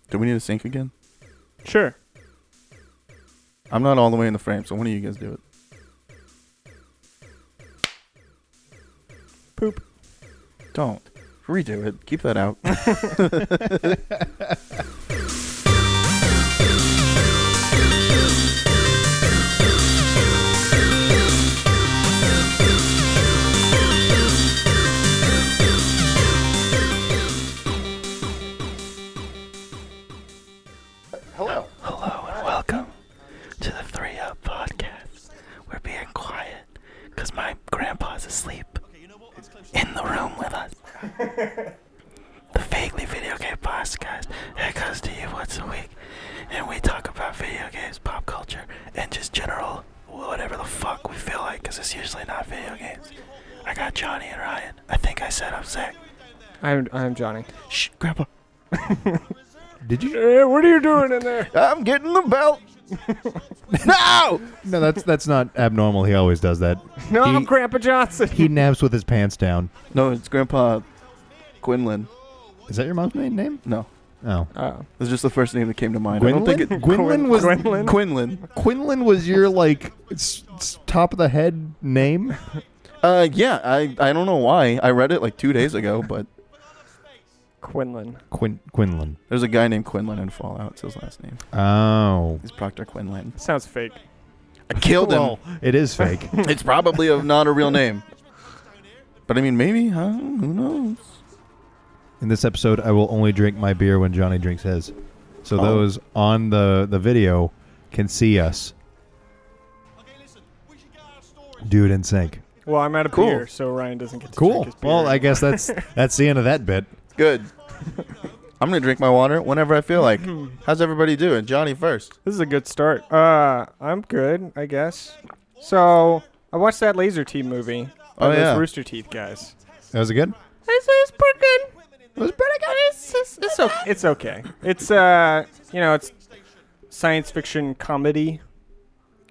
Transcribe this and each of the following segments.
Do we need to sync again? Sure. I'm not all the way in the frame, so one of you guys do it. Poop. Don't. Redo it. Keep that out. Hello. Hello and welcome to the 3 Up Podcast. We're being quiet because my grandpa's asleep in the room with us. The Vaguely Video Game Podcast. It goes to you once a week, and we talk about video games, pop culture, and just general whatever the fuck we feel like, because it's usually not video games. I got Jonnie and Ryan. I think I said I'm Zack. I'm Jonnie. Shh, Grandpa. Did you? What are you doing in there? I'm getting the belt. No! No, that's not abnormal. He always does that. No, He- I'm Grandpa Johnson. He naps with his pants down. No, it's Grandpa Quinlan. Is that your mom's maiden name? No. Oh. It's just the first name that came to mind. I don't think it... Quinlan was Quinlan? Quinlan was your like top of the head name. Yeah, I don't know why. I read it like 2 days ago, but Quinlan. Quinlan. there's a guy named Quinlan in Fallout. It's his last name. Oh. He's Proctor Quinlan. Sounds fake. I killed him. Well, it is fake. It's probably not a real name. But I mean, maybe, huh? Who knows? In this episode, I will only drink my beer when Johnny drinks his. So Oh. those on the video can see us. Do it in sync. Well, I'm out of Cool. beer, so Ryan doesn't get to Cool. drink his beer. Well, I guess that's the end of that bit. Good. I'm going to drink my water whenever I feel like. How's everybody doing? Johnny first. This is a good start. I'm good, I guess. So, I watched that Lazer Team movie. Oh, Those yeah. Rooster Teeth guys. Was it good? It's pretty good. It was pretty good. It's okay. It's it's science fiction comedy.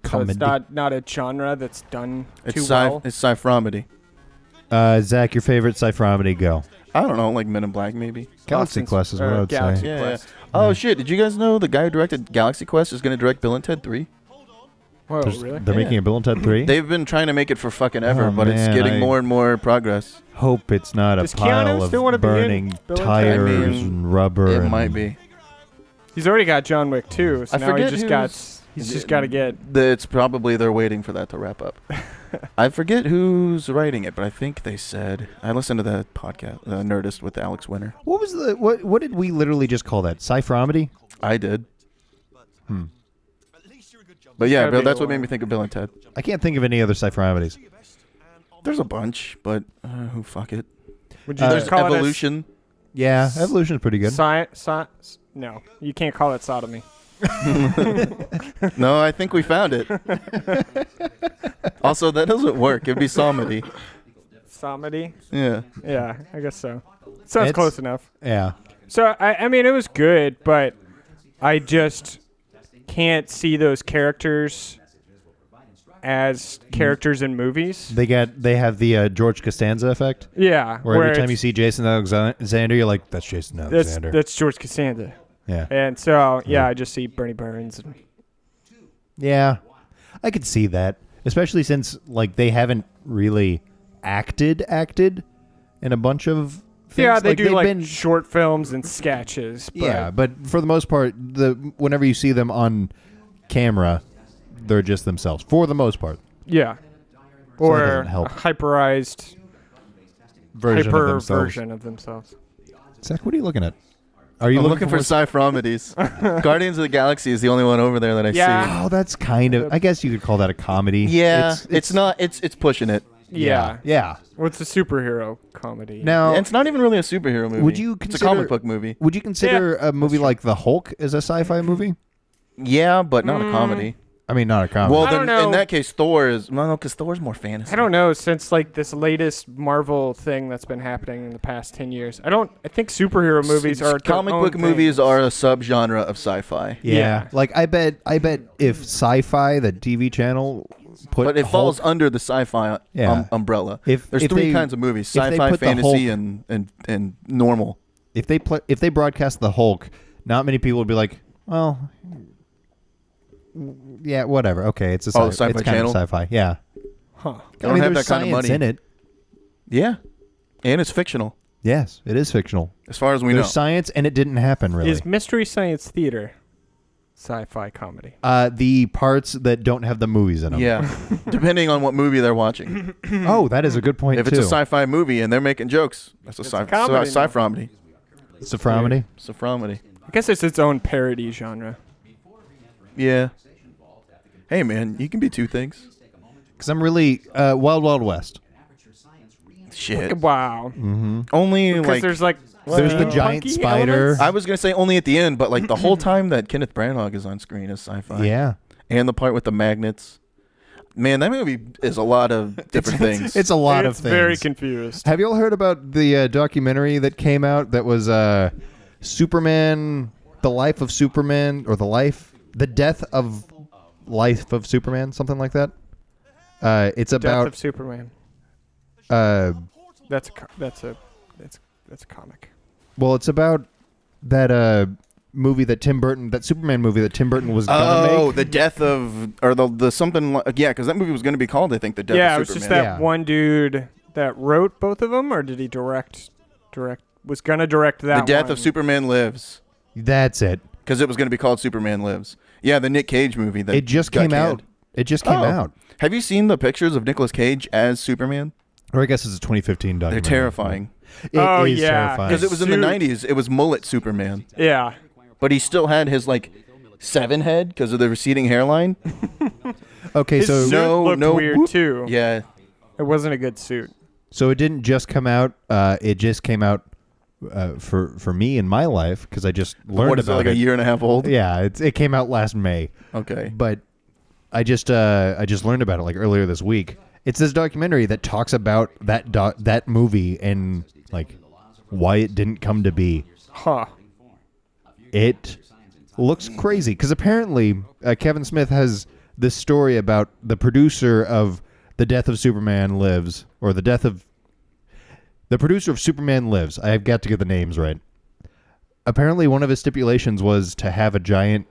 So it's not a genre that's done too well. It's SiFromedy. Zach, your favorite SiFromedy go? I don't know, like Men in Black maybe. Galaxy Austin's- Quest is what I would Galaxy say. Yeah, Quest. Oh, shit. Did you guys know the guy who directed Galaxy Quest is going to direct Bill and Ted 3? Whoa, really? They're making a Bill and Ted 3? They've been trying to make it for fucking ever, Oh, but it's man, getting more and more progress. Hope it's not Does a pile Keanu still wanna of be in burning Bill and Ted? tires I mean, and rubber. It and might be. He's already got John Wick 2, so I now forget he's just got to get. It's probably they're waiting for that to wrap up. I forget who's writing it, but I think they said... I listened to the podcast, Nerdist with Alex Winter. What was what did we literally just call that? SiFromedy? I did. Hmm. But yeah, Gotta Bill, be that's the what made one. me think of Bill and Ted. I can't think of any other SiFromedies. There's a bunch, but who fuck it. Would you Uh, just There's call Evolution. Yeah, Evolution's pretty good. No, you can't call it sodomy. No, I think we found it. Also, that doesn't work. It'd be Somedy. Somedy? Yeah. Yeah, I guess so. Sounds It's- close enough. Yeah. So, I mean, it was good, but I just can't see those characters as characters in movies. They have the George Costanza effect, Yeah. where every time it's- you see Jason Alexander, you're like, that's Jason Alexander. that's George Costanza. Yeah. And so, Yeah. I just see Bernie Burns. And Yeah. I could see that, especially since like they haven't really acted in a bunch of things. yeah, they do they've like been, short films and sketches. But yeah, but for the most part, whenever you see them on camera, they're just themselves for the most part. Yeah. that Or doesn't a help. hyperized Version version of themselves. Zach, what are you looking at? Are you I'm looking for more- SiFromedies. Guardians of the Galaxy is the only one over there that I Yeah. see. Oh, that's kind of. I guess you could call that a comedy. Yeah, it's not. It's pushing it. Yeah. Yeah. Well, it's a superhero comedy. Now, And it's not even really a superhero movie. Would you It's a consider- comic book movie. would you consider a movie like The Hulk as a sci-fi movie? Yeah, but not a comedy. I mean, not a comedy. Well, I then don't know. in that case, Thor is no, because Thor's more fantasy. I don't know, since like this latest Marvel thing that's been happening in the past 10 years. I think superhero movies are comic book movies are a subgenre of sci-fi. yeah. Like I bet if Sci-Fi, the TV channel, put But it Hulk, falls under the sci-fi Yeah. umbrella. If There's three kinds of movies: if they sci-fi, put the fantasy, Hulk- and normal. if they broadcast the Hulk not many people would be like, well, yeah, whatever. Okay, it's a Oh, sci-fi. Sci-Fi It's kind Channel? of sci-fi. Yeah. Huh. They don't have there's that kind of science money in it. Yeah, and it's fictional Yes, it is fictional. as far as we There's know. science, and it didn't happen really. Is Mystery Science Theater sci-fi comedy? The parts that don't have the movies in them. Yeah, depending on what movie they're watching. Oh, that is a good point If too. it's a sci-fi movie and they're making jokes, that's a comedy now. SiFromedy. SiFromedy. SiFromedy. I guess it's its own parody genre. Yeah. Hey man, you can be two things. Because I'm really Wild Wild West. Shit. Wow. Only Because like there's like There's the giant funky spider. elements? I was gonna say only at the end, but like the whole time that Kenneth Branagh is on screen is sci-fi. Yeah. And the part with the magnets. Man, that movie is a lot of different things. It's a lot of It's things. very confused. Have you all heard about the documentary that came out that was Superman, the life of Superman, or the death of life of Superman, something like that? It's Death about of Superman. That's a comic. well, it's about that movie that Superman movie that Tim Burton was gonna make. Oh, the death of, or the something, yeah, because that movie was going to be called, I think, The Death Yeah, it of was Superman. just that Yeah. one dude that wrote both of them, or did he direct? Was gonna direct that. The Death one. of Superman Lives, That's it. because it was going to be called Superman Lives. Yeah, the Nick Cage movie. That It just got came out. canned. It just came Oh. out. Have you seen the pictures of Nicolas Cage as Superman? Or I guess it's a 2015 They're documentary. terrifying. It Oh, is yeah. terrifying. Because it was in the Suit. 90s. It was mullet Superman. Yeah. But he still had his, like, 7 head because of the receding hairline. Okay, His so suit looked weird too. Yeah. It wasn't a good suit. So it didn't just come out. It just came out for me in my life because I just learned What is it, about like it. a year and a half old? Yeah, it came out last May, Okay. but I just learned about it like earlier this week. It's this documentary that talks about that movie and like why it didn't come to be. Huh. It looks crazy because apparently Kevin Smith has this story about the producer of The Death of Superman Lives, or the producer of Superman Lives. I have got to get the names right. Apparently, one of his stipulations was to have a giant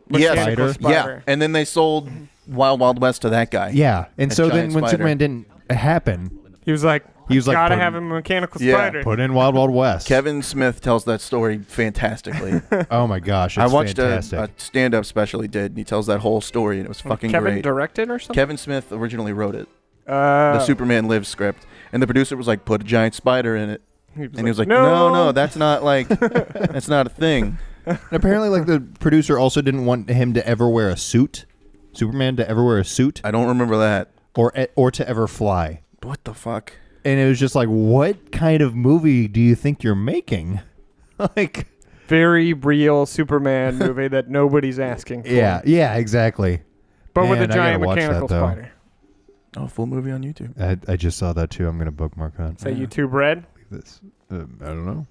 Mechanical spider. Yeah. spider. And then they sold Wild Wild West to that guy. Yeah, and A so giant then when spider. Superman didn't happen, He was like, gotta put- have a mechanical Yeah. spider. put in Wild Wild West. Kevin Smith tells that story fantastically. Oh my gosh, it's I watched fantastic. a stand-up special he did, and he tells that whole story, and it was fucking Kevin great. directed or something? Kevin Smith originally wrote it, Uh, the Superman Lives script, and the producer was like, put a giant spider in it. And he was like, no, no, that's not like, that's not a thing. And apparently, like the producer also didn't want him to ever wear a suit. Superman to ever wear a suit, I don't remember that. or to ever fly. What the fuck? And it was just like, what kind of movie do you think you're making? Like, Very real Superman movie that nobody's asking for. yeah, exactly. But with a Man, I gotta giant watch that, mechanical though. spider. Oh, full movie on YouTube. I just saw that too. I'm gonna bookmark that. Is that YouTube Red? This, I don't know.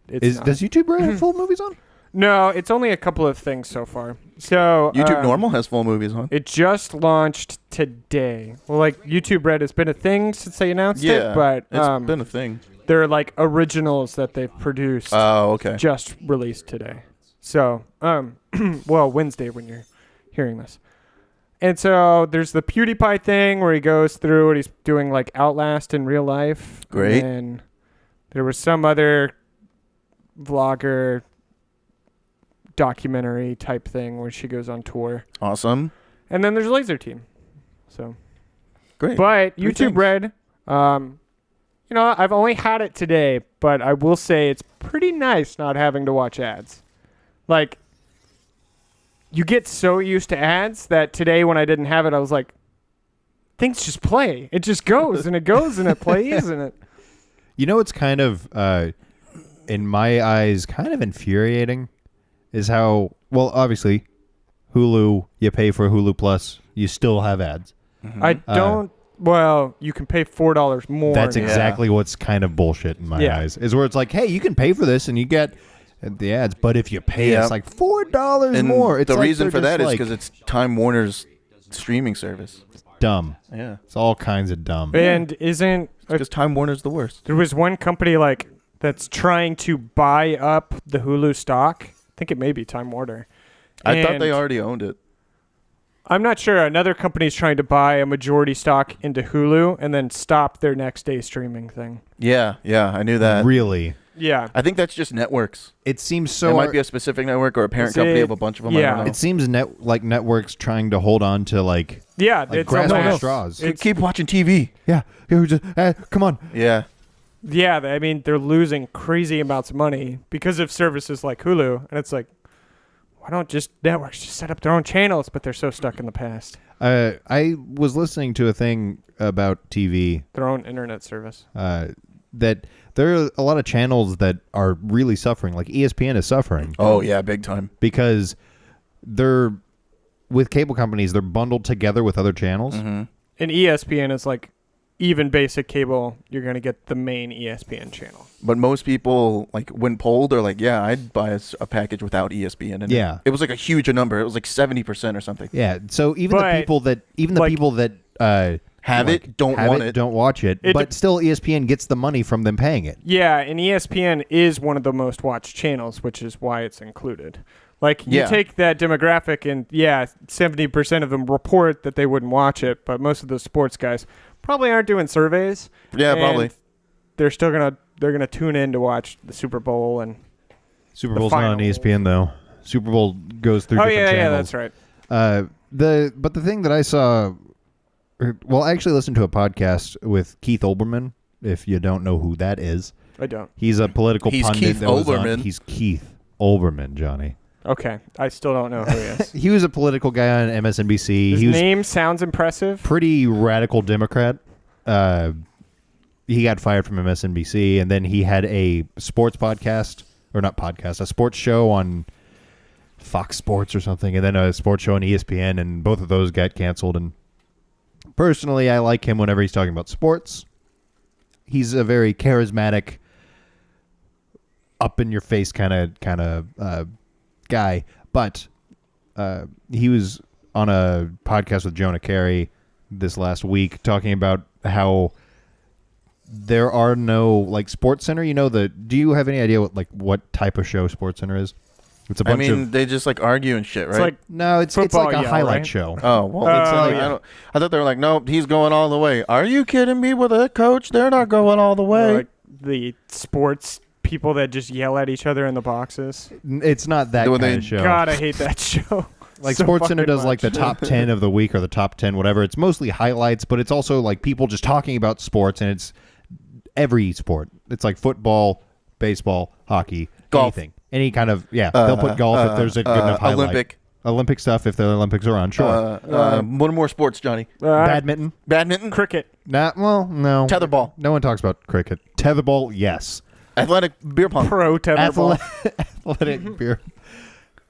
It's not. Does YouTube have full movies on? No, it's only a couple of things so far. So YouTube Normal has full movies on. It just launched today. Well, like YouTube Red has been a thing since they announced it, but it's been a thing. they're like originals that they've produced Oh, okay. just released today. So, well, Wednesday when you're hearing this. And so there's the PewDiePie thing where he goes through and he's doing like Outlast in real life. Great. And there was some other vlogger documentary type thing where she goes on tour. Awesome. And then there's Lazer Team. So, Great. but Good YouTube things. Red, you know, I've only had it today, but I will say it's pretty nice not having to watch ads. Like, you get so used to ads that today when I didn't have it, I was like, things just play. It just goes and it goes and it plays and it. You know, it's kind of, in my eyes, kind of infuriating is how, well, obviously, Hulu, you pay for Hulu Plus, you still have ads. I don't. Well, you can pay $4 more. That's now. exactly what's kind of bullshit in my Yeah. eyes. Is where it's like, hey, you can pay for this and you get the ads, but if you pay us like $4 And more, it's the like reason they're for that just is like because it's Time Warner's streaming service. dumb. Yeah. It's all kinds of dumb. And isn't Because Time Warner's the worst. there was one company like that's trying to buy up the Hulu stock think it may be Time Warner. I thought they And already owned it. I'm not sure. Another company's trying to buy a majority stock into Hulu and then stop their next day streaming thing. Yeah, I knew that. Really? Yeah. I think that's just networks. It seems It so. might be a specific network or a parent Is company it- of a bunch of them. yeah. I don't know. It seems like networks trying to hold on to like Yeah, like it's grasping almost, straws. Keep watching TV. Yeah, come on. Yeah. yeah, I mean, they're losing crazy amounts of money because of services like Hulu. And it's like, why don't just networks just set up their own channels? But they're so stuck in the past. I was listening to a thing about TV Their own internet service. that there are a lot of channels that are really suffering. Like ESPN is suffering Oh yeah, big time. because they're with cable companies. They're bundled together with other channels. Mm-hmm. And ESPN is like, even basic cable, you're going to get the main ESPN channel. But most people, like when polled, are like, yeah, I'd buy a package without ESPN. And Yeah. it was like a huge number. It was like 70% or something. Yeah. So even the But, people that Have it, don't have want it, it. don't watch it. It But de- still, ESPN gets the money from them paying it. Yeah, and ESPN is one of the most watched channels, which is why it's included. Like, you Yeah. take that demographic and, yeah, 70% of them report that they wouldn't watch it, but most of the sports guys probably aren't doing surveys. Yeah, and probably. They're still they're gonna tune in to watch the Super Bowl and Super The Bowl's not on finals. ESPN though. Super Bowl goes through different channels. yeah, that's right. But the thing that I saw, I actually listened to a podcast with Keith Olbermann. If you don't know who that is, I don't. he's a political He's pundit. Keith that was on- Olbermann. He's Keith Olbermann, Johnny. Okay, I still don't know who he is. He was a political guy on MSNBC. His he was name sounds impressive. pretty radical Democrat. He got fired from MSNBC, and then he had a sports podcast, or not podcast, a sports show on Fox Sports or something, and then a sports show on ESPN, and both of those got canceled. And personally, I like him whenever he's talking about sports. He's a very charismatic, up in your face kind of guy. But he was on a podcast with Jonah Carey this last week talking about how there are no like Sports Center. You know, do you have any idea what type of show Sports Center is? It's a bunch of they just like argue and shit, right? It's like no, it's football like a yell, highlight right? show. oh, well, Oh, it's like, yeah. I thought they were like, nope, he's going all the way. Are you kidding me with a coach? They're not going all the way. like the sports people that just yell at each other in the boxes. It's not that When kind they- of show. God, I hate that show. Like so Sports Center fucking does like the much. top 10 of the week or the top 10 whatever. It's mostly highlights, but it's also like people just talking about sports, and it's every sport. It's like football, baseball, hockey, Golf. anything. Any kind of they'll put golf if there's a good enough highlight. Olympic stuff if the Olympics are on. Sure. One more sports, Johnny. Badminton? Badminton, Cricket. No. tetherball, No one talks about cricket. Tetherball, yes. athletic beer pong. Pro tetherball. Athletic beer.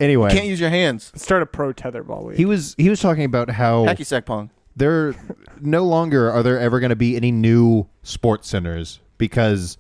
Anyway, Can't use your hands. Start a pro tetherball league. he was talking about how Hacky sack pong. there no longer are there ever going to be any new sports centers because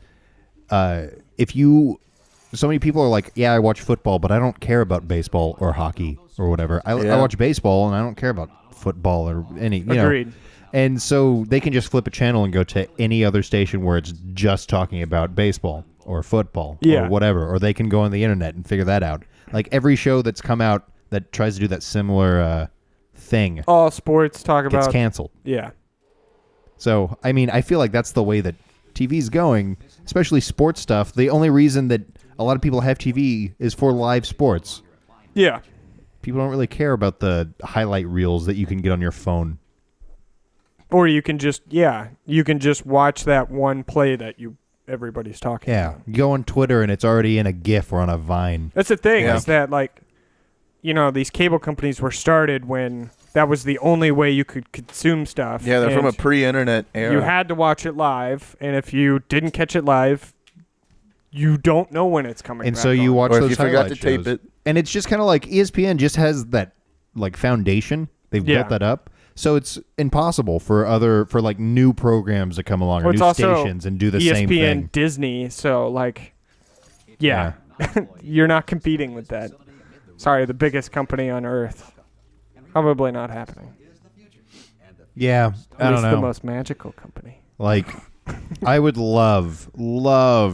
so many people are like, yeah, I watch football, but I don't care about baseball or hockey or whatever. I watch baseball and I don't care about football or any, you know. Agreed. And so they can just flip a channel and go to any other station where it's just talking about baseball or football or whatever, or they can go on the internet and figure that out. Like every show that's come out that tries to do that similar thing All sports talk gets about. canceled. Yeah. So, I mean, I feel like that's the way that TV's going, especially sports stuff. The only reason that a lot of people have TV is for live sports. Yeah. People don't really care about the highlight reels that you can get on your phone. Or you can just watch that one play that everybody's talking Yeah. about. You go on Twitter and it's already in a GIF or on a Vine. That's the thing Yeah. is that these cable companies were started when that was the only way you could consume stuff. Yeah, they're from a and pre-internet era. you had to watch it live, and if you didn't catch it live, you don't know when it's coming And back so you on. watch Or if those you forgot highlight to tape shows. it. And it's just kind of like ESPN just has that like foundation. They've Yeah. built that up. So it's impossible for like new programs to come along Well, or it's new also stations and do the ESPN same thing. Disney, so you're not competing with that. Sorry, the biggest company on earth. Probably not happening. Yeah, I At don't least know. the most magical company. Like, I would love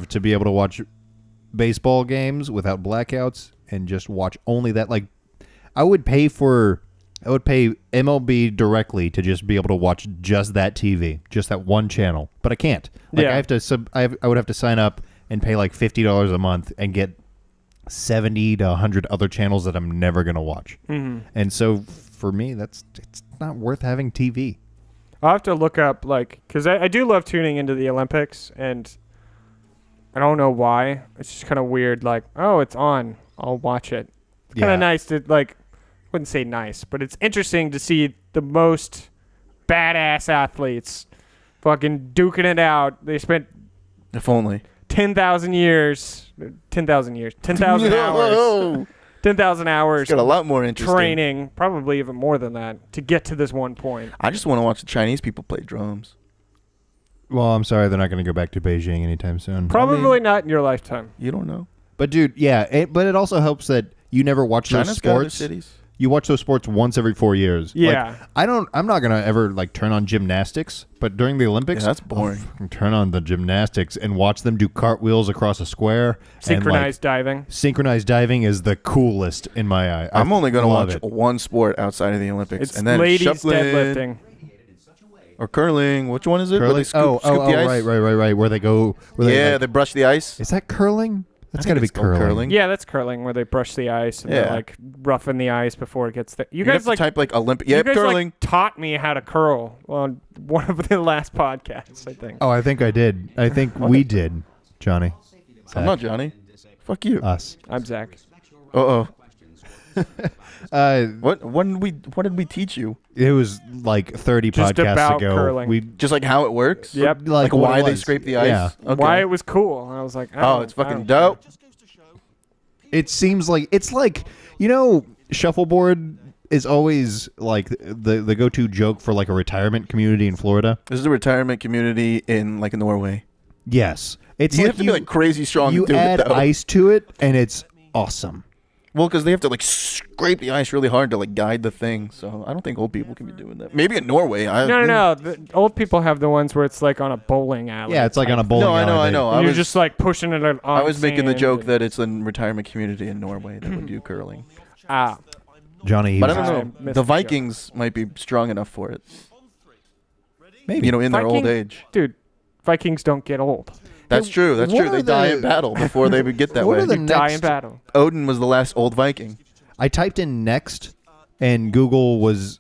to be able to watch baseball games without blackouts and just watch only that. Like, I would pay MLB directly to just be able to watch just that TV, just that one channel. But I can't. Like, Yeah. I would have to sign up and pay like $50 a month and get 70 to 100 other channels that I'm never going to watch. Mm-hmm. And so for me, it's not worth having TV. I'll have to look up, like, because I do love tuning into the Olympics, and I don't know why. It's just kind of weird. Like, oh, it's on. I'll watch it. It's kind of nice to, like, wouldn't say nice, but it's interesting to see the most badass athletes fucking duking it out. They spent If only. 10,000 hours, 10,000 hours Got a lot more interesting. training, probably even more than that, to get to this one point. I just want to watch the Chinese people play drums. Well, I'm sorry, they're not going to go back to Beijing anytime soon. Probably not in your lifetime. You don't know. But dude, yeah, but it also helps that you never watch those China's got other sports. cities. You watch those sports once every 4 years. Yeah. Like, I'm not gonna ever like turn on gymnastics, but during the Olympics, Yeah, that's boring. I'll fucking turn on the gymnastics and watch them do cartwheels across a square. Synchronized diving. Synchronized diving is the coolest in my eye. I'm only going to love watch it. one sport outside of the Olympics, It's and then ladies shuffling deadlifting. or curling. Which one is it? Where Curling. they scoop the ice? Right. Where they go? Yeah, they brush the ice. Is that curling? That's I got to think be it's called curling. Yeah, that's curling, where they brush the ice and Yeah. they like roughen the ice before it gets there. You You guys have to like type like Olympic. you Yeah, guys curling. like taught me how to curl on one of the last podcasts, I think. Oh, I think I did. I think we did, Johnny. I'm not Johnny. Fuck you. Us. I'm Zach. Uh-oh. Uh, What did we teach you? it was like 30 Just podcasts about ago. curling. We Just like how it works? Yep. Like what why it they was. scrape the ice? Yeah. Okay. Why it was cool. I was like, Oh, it's fucking dope. It seems like it's like, shuffleboard is always like the go-to joke for like a retirement community in Florida. This is a retirement community in Norway. Yes, it's You like have to be like crazy strong you to do add it though. ice to it, and it's awesome. Well, because they have to like scrape the ice really hard to like guide the thing. So I don't think old people can be doing that. Maybe in Norway. No. The old people have the ones where it's like on a bowling alley. Yeah, it's like on a bowling No, I know, alley. I know. And you're just like pushing it on I was making the sand joke and- that it's a retirement community in Norway that would do curling. Johnny, he But I was- don't I know. missed The the Vikings might be strong enough for it. maybe. In their old Viking- age. Dude, Vikings don't get old. That's true. That's what true. They are die the- in battle before they would get that What way. are the You die in next- battle. Odin was the last old Viking. I typed in next, and Google was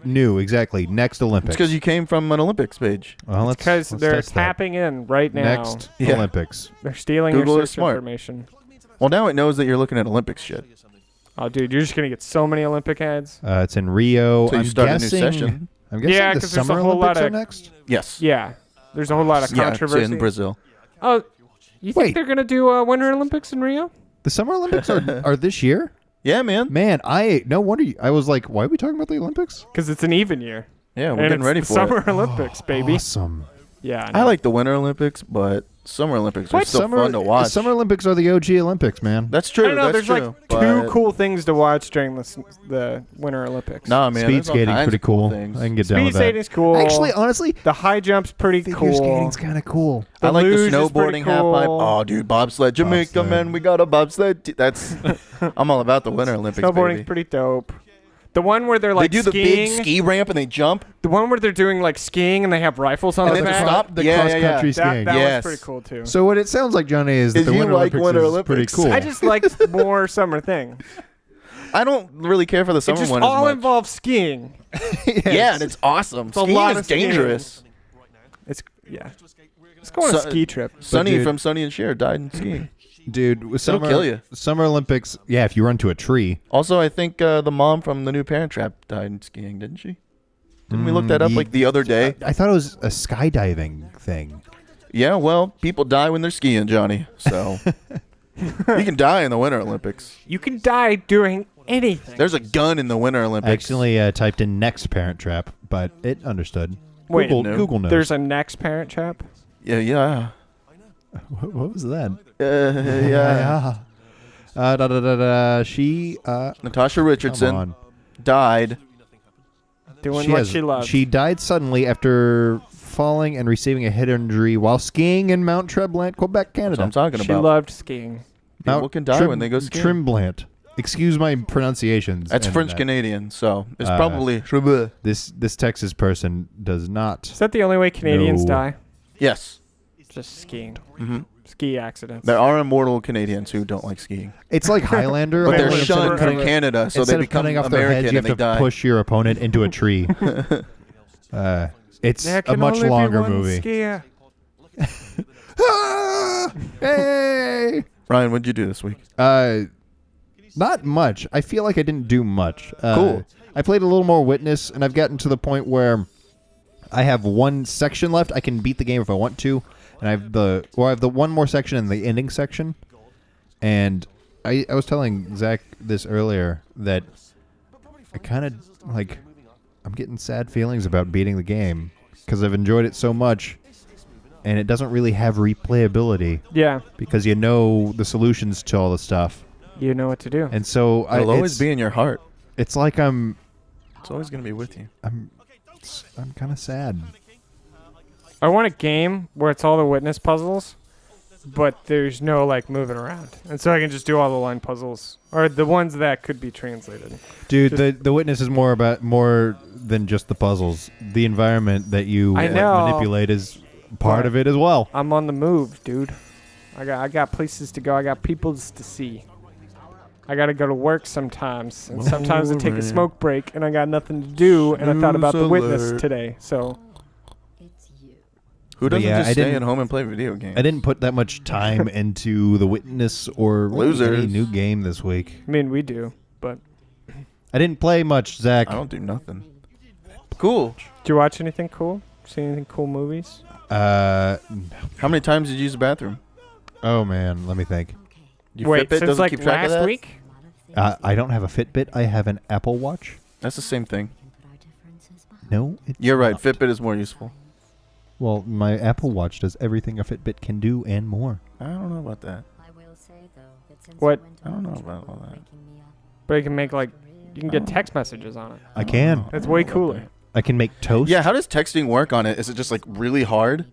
knew exactly next It's Olympics. because you came from an Olympics page. Well, let's Because let's they're test that. tapping in right now. Next Yeah. Olympics. They're stealing Google your is search smart. information. Well, now it knows that you're looking at Olympics shit. Oh, dude, you're just gonna get so many Olympic ads. It's in Rio. So you I'm start guessing, a new session. I'm guessing Yeah, the 'cause there's a Summer whole lot Olympics are of- next. Yes. Yeah, there's a whole lot of Yeah, controversy. it's in Brazil. Oh, you think Wait. they're gonna do Winter Olympics in Rio? The Summer Olympics are this year? Yeah, man. Man, no wonder I was like, why are we talking about the Olympics? Because it's an even year. Yeah, we're And getting it's ready the for Summer it. Olympics, baby. Awesome. Yeah, I like the Winter Olympics, but Summer Olympics are still fun to watch. Summer Olympics are the OG Olympics, man. That's I true. don't know. That's There's true. like two but- cool things to watch during the Winter Olympics. Nah, man. Speed there's all skating's kinds pretty of cool cool. things. I can get down Speed with that. skating's cool. Actually, honestly, the high jump's pretty figure cool. skating's kind of cool. I like the luge is pretty snowboarding half pipe. cool. Oh, dude, bobsled, Jamaica, Bobsled. man. We got a bobsled. That's. I'm all about the Winter Olympics, Snowboarding's baby. pretty dope. The one where they're like They do the skiing. big ski ramp and they jump. The one where they're doing like skiing and they have rifles on And the then they back. stop. The Yeah, cross-country yeah, yeah. skiing. That Yes. one's pretty cool too. So what it sounds like, Johnny, is that Is the you Winter like Olympics Winter is Olympics? pretty cool. I just like more summer thing. I don't really care for the It summer just one all as much. involves skiing. Yeah, and it's awesome. a Skiing lot is of skiing. dangerous. It's Let's go on a So- ski trip. Sonny dude- from Sonny and Cher died in skiing. Dude, with summer, kill you. Summer Olympics, yeah, if you run to a tree. Also, I think the mom from the new Parent Trap died in skiing, didn't she? Didn't we look that up like the other day? I thought it was a skydiving thing. Yeah, well, people die when they're skiing, Johnny. So you can die in the Winter Olympics. You can die doing anything. There's a gun in the Winter I Olympics. accidentally typed in next Parent Trap, but it understood. Wait, Google, no. Google knows. There's a next Parent Trap. Yeah. What was that? Yeah. She Natasha come Richardson on. died. Doing what she loves. She died suddenly after falling and receiving a head injury while skiing in Mount Tremblant, Quebec, That's what Canada. I'm talking She about. loved skiing. People can die when they go skiing. Trimblant. Excuse my pronunciations. That's and French that. Canadian, so it's probably This Texas person does not. Is that the only way Canadians No. die? yes. Just skiing. hmm Ski accidents. There are immortal Canadians who don't like skiing, It's like Highlander, but they're only instead of shunned from cutting- Canada, so instead they of cutting become off their heads, American you and have they to die. push your opponent into a tree. It's There a can much only be longer one movie. skier. Ah! Hey! Ryan, what'd you do this week? Not much. I feel like I didn't do much. Cool. I played a little more Witness, and I've gotten to the point where I have one section left. I can beat the game if I want to, and I have the one more section in the ending section. And I was telling Zack this earlier that I kind of like I'm getting sad feelings about beating the game because I've enjoyed it so much, and it doesn't really have replayability Yeah. because you know the solutions to all the stuff. You know what to do. And so It'll always be in your heart. It's like It's always gonna be with you. I'm kind of sad. I want a game where it's all the Witness puzzles, but there's no like moving around, and so I can just do all the line puzzles or the ones that could be translated. Dude, the Witness is more than just the puzzles. The environment that you I know. manipulate is part Right. of it as well. I'm on the move, dude. I got places to go. I got peoples to see. I gotta go to work sometimes, and sometimes I take a smoke break, and I got nothing to do, and I thought about the Snooze Witness alert. today. So Who But doesn't yeah, just I stay didn't- at home and play video games? I didn't put that much time into the Witness or really Losers. any new game this week. I mean, we do, but I didn't play much, Zach. I don't do nothing. Cool. did you watch anything cool? See anything cool movies? Uh, How many times did you use the bathroom? oh man, let me think. Your Wait, Fitbit since doesn't like keep track of last that? week? I don't have a Fitbit. I have an Apple Watch. That's the same thing. No, it's You're right. not. Fitbit is more useful. Well, my Apple Watch does everything a Fitbit can do and more. I don't know about that. What? I don't know about all that. But you can make like you can get text messages on it. I can. That's way cooler. I can make toast. Yeah, how does texting work on it? Is it just like really hard?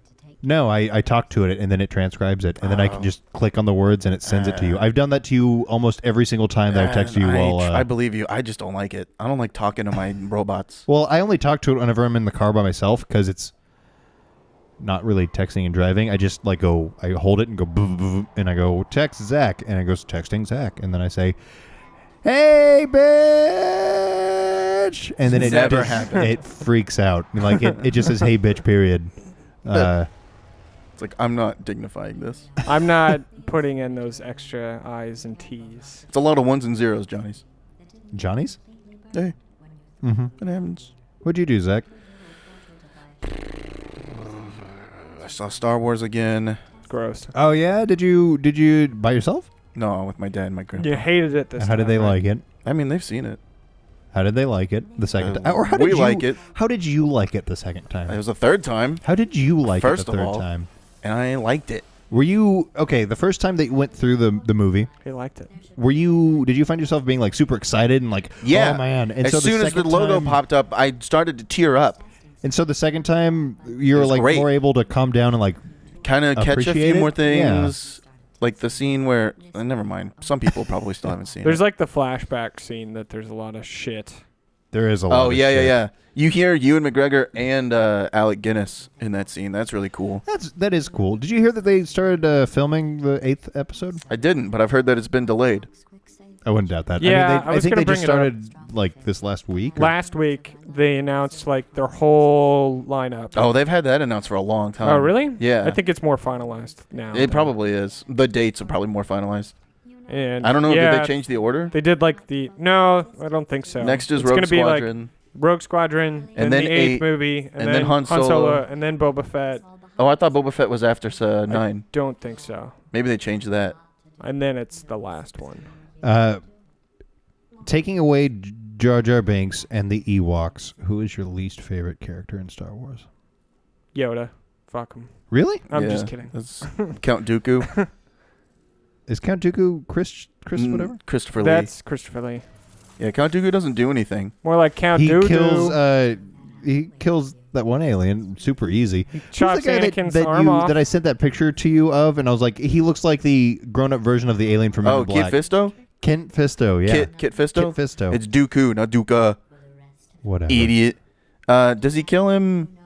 No, I talk to it and then it transcribes it, and then I can just click on the words and it sends it to you. I've done that to you almost every single time that I've texted you while. I believe you. I just don't like it. I don't like talking to my robots. Well, I only talk to it whenever I'm in the car by myself because it's not really texting and driving. I just like I hold it and go boom, boom, and I go text Zach, and it goes texting Zach, and then I say, "Hey, bitch," and then it Never just- happened. It freaks out. I mean, like it just says, "Hey, bitch," period. It's like I'm not dignifying this. I'm not putting in those extra I's and T's. It's a lot of ones and zeros, Johnny's. Johnny's? Hey, Mm-hmm. it happens. What'd you do, Zach? I saw Star Wars again. Gross. Oh yeah, did you by yourself? No, with my dad and my grandpa. You hated it this How did time, they right? like it? I mean, they've seen it. How did they like it the second time? Or how we did you like it. How did you like it the second time? It was the third time, How did you like First it the of third all, time? and I liked it. Were you okay the first time that you went through the movie? He liked it. Did you find yourself being like super excited and like, Yeah. oh man? And As so soon as the second logo time- popped up, I started to tear up. And so the second time you were was like great. more able to calm down and like Kind of catch a Appreciate few it? more things. Like the scene where... never mind. Some people probably still haven't seen There's it. like the flashback scene that there's a lot of shit. there is a lot. Oh, of yeah, shit. yeah. You hear Ewan McGregor and Alec Guinness in that scene. That's really cool. That is cool. Did you hear that they started filming the 8th episode? I didn't, but I've heard that it's been delayed. I wouldn't doubt that. Yeah, I I was think gonna they just bring it up. started like this last week. or- Last week they announced like their whole lineup. Oh, they've had that announced for a long time. Oh, really? Yeah. I think it's more finalized now. It probably is. The dates are probably more finalized. And I don't know. Yeah, Did they change the order? They did like the no, I don't think so. Next is it's Rogue gonna be like Squadron. Rogue Squadron, And then then the 8th 8, movie, and then Han Solo. and then Boba Fett. Oh, I thought Boba Fett was after 9. Don't think so. Maybe they changed that. And then it's the last one. Taking away Jar Jar Binks and the Ewoks, who is your least favorite character in Star Wars? Yoda. Fuck him. Really? I'm Yeah, just kidding. That's Count Dooku. Is Count Dooku Chris whatever? Christopher Lee. That's Christopher Lee. Yeah, Count Dooku doesn't do anything. More like Count He Dooku. kills that one alien super easy. chops Anakin's arm off. that I sent that picture to you of, and I was like, he looks like the grown-up version of the alien from Men in Black. Kit Fisto? Kit Fisto, yeah. Kit Fisto? Kit Fisto. It's Dooku, not Duka. Whatever. Idiot. Does he kill him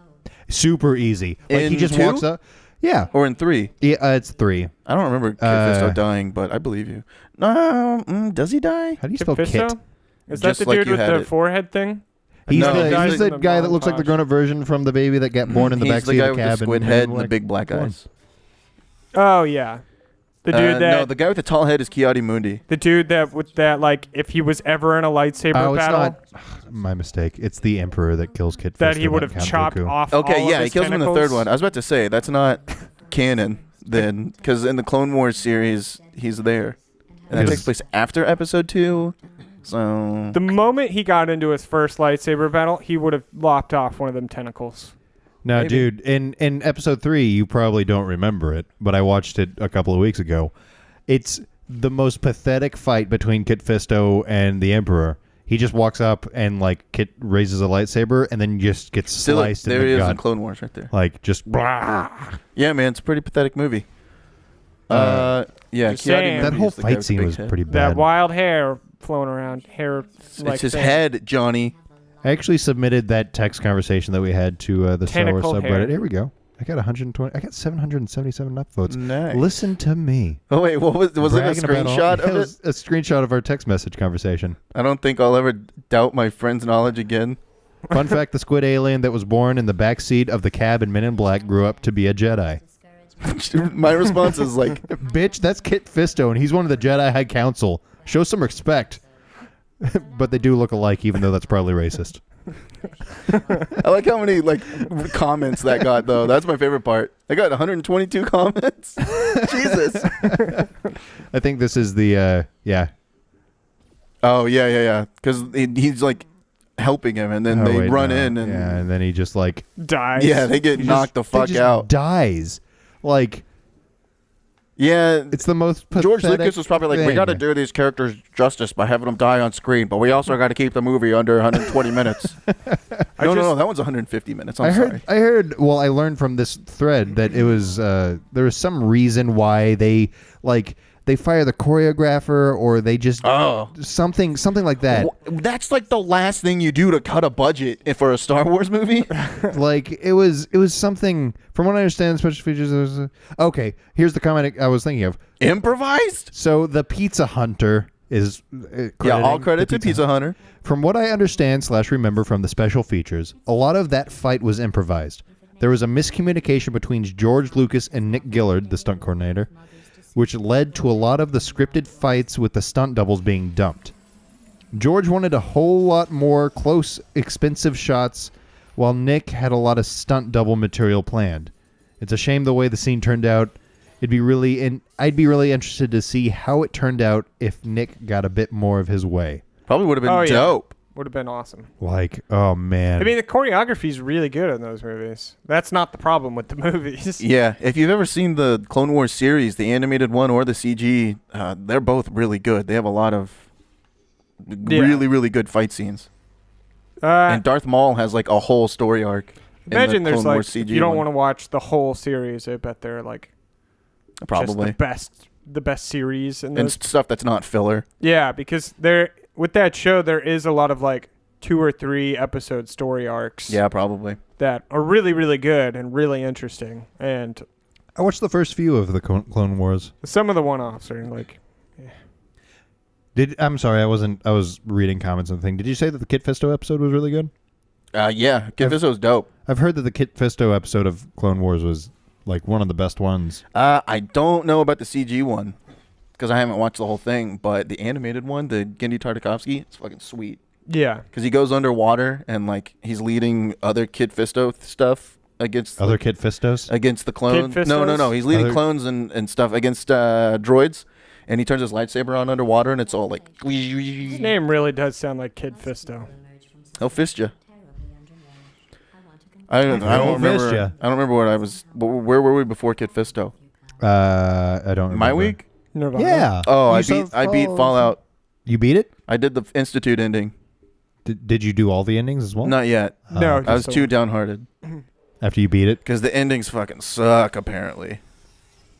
Super easy. Like he In just 2? walks up. Yeah. or in 3? Yeah, it's 3. I don't remember Kit Fisto dying, but I believe you. No, does he die? How do you Kit spell Fisto? Kit? Is that Just the like dude you with had the it. forehead thing? He's No, the, he's he's the the guy that looks like the montage. grown-up version from the baby that got born in the He's backseat the guy of the with cab. the squid in head Men in and the Black. big black eyes. Oh yeah, the dude No, the guy with the tall head is Ki-Adi-Mundi. the dude that with that like if he was ever in a lightsaber Oh, it's battle not. My mistake. It's the Emperor that kills Kit Fisto. that he would not have Count chopped Dooku. off. Okay, all yeah, of he his kills him in the third tentacles. one. I was about to say, that's not canon then, because in the Clone Wars series, he's there. And that Because- takes place after episode 2, so... The moment he got into his first lightsaber battle, he would have lopped off one of them tentacles. No, Maybe. dude, in episode 3, you probably don't remember it, but I watched it a couple of weeks ago. It's the most pathetic fight between Kit Fisto and the Emperor. He just walks up and, like, Kit raises a lightsaber and then just gets Still, sliced there in he the is in gut. Clone Wars right there. Like, just... Yeah, man, it's a pretty pathetic movie. Yeah, Just saying. That Ki-Adi-Mundi whole is the guy fight with the scene big was head. pretty That bad. wild hair flowing around, hair. It's his head, Johnny. I actually submitted that text conversation that we had to the Star Wars Tentacle subreddit. hair. Here we go. I got 120. I got 777 upvotes. Nice. Listen to me. Oh, wait, what was it a Bragging about all- screenshot Yeah, of it it? was a screenshot of our text message conversation. I don't think I'll ever doubt my friend's knowledge again. Fun fact, the squid alien that was born in the backseat of the cab in Men in Black grew up to be a Jedi. My response is like, Bitch, that's Kit Fisto, and he's one of the Jedi High Council. Show some respect. But they do look alike, even though that's probably racist. I like how many like comments that got though. That's my favorite part. I got 122 comments. Jesus. I think this is the, yeah. Oh yeah. Because he's like helping him, and then Oh, they wait, run no. in, and Yeah, and then he just, like... dies. yeah, they get he knocked just- the fuck he just out. dies. Like, Yeah, it's the most George pathetic Lucas was probably like, we thing. got to do these characters justice by having them die on screen, but we also got to keep the movie under 120 minutes. No, that one's 150 minutes. I'm sorry. I heard. Well, I learned from this thread that it was there was some reason why they fire the choreographer, or they just something like that. That's like the last thing you do to cut a budget for a Star Wars movie. Like it was something. From what I understand, special features. It was, okay, here's the comment I was thinking of. Improvised? So the Pizza Hunter is Yeah, all crediting credit the to Pizza Hunter. From what I understand / remember from the special features, a lot of that fight was improvised. There was a miscommunication between George Lucas and Nick Gillard, the stunt coordinator, which led to a lot of the scripted fights with the stunt doubles being dumped. George wanted a whole lot more close, expensive shots, while Nick had a lot of stunt double material planned. It's a shame the way the scene turned out. I'd be really interested to see how it turned out if Nick got a bit more of his way. Probably would have been dope. Would have been awesome. Like, oh man. I mean, the choreography is really good in those movies. That's not the problem with the movies. Yeah, if you've ever seen the Clone Wars series, the animated one or the CG, they're both really good. They have a lot of really, really good fight scenes. And Darth Maul has like a whole story arc. Imagine there's Clone like, Wars CG if you don't one. want to watch the whole series, I bet they're like Probably. just the best series. And stuff that's not filler. Yeah, because with that show, there is a lot of like 2 or 3 episode story arcs. Yeah, probably. That are really, really good and really interesting. And I watched the first few of the Clone Wars. some of the one-offs are like, I'm sorry, I was reading comments and things. Did you say that the Kit Fisto episode was really good? Yeah, Kit Fisto's dope. I've heard that the Kit Fisto episode of Clone Wars was like one of the best ones. I don't know about the CG one because I haven't watched the whole thing, but the animated one, the Gendy Tartakovsky, it's fucking sweet. yeah. Because he goes underwater and like he's leading other Kit Fisto stuff against Other Kit Fistos? against the clones. Kit No. Fistos? He's leading Other- clones and stuff against droids, and he turns his lightsaber on underwater, and it's all like His name really does sound like Kid Fisto. he'll fist you. I don't He'll remember. fist ya. I don't remember what I was. Where were we before Kit Fisto? I don't remember. My week? Nirvana. Yeah. Oh, You I beat Fallout. You beat it? I did the Institute ending. Did you do all the endings as well? Not yet. No, I was too downhearted After you beat it? because the endings fucking suck. Apparently.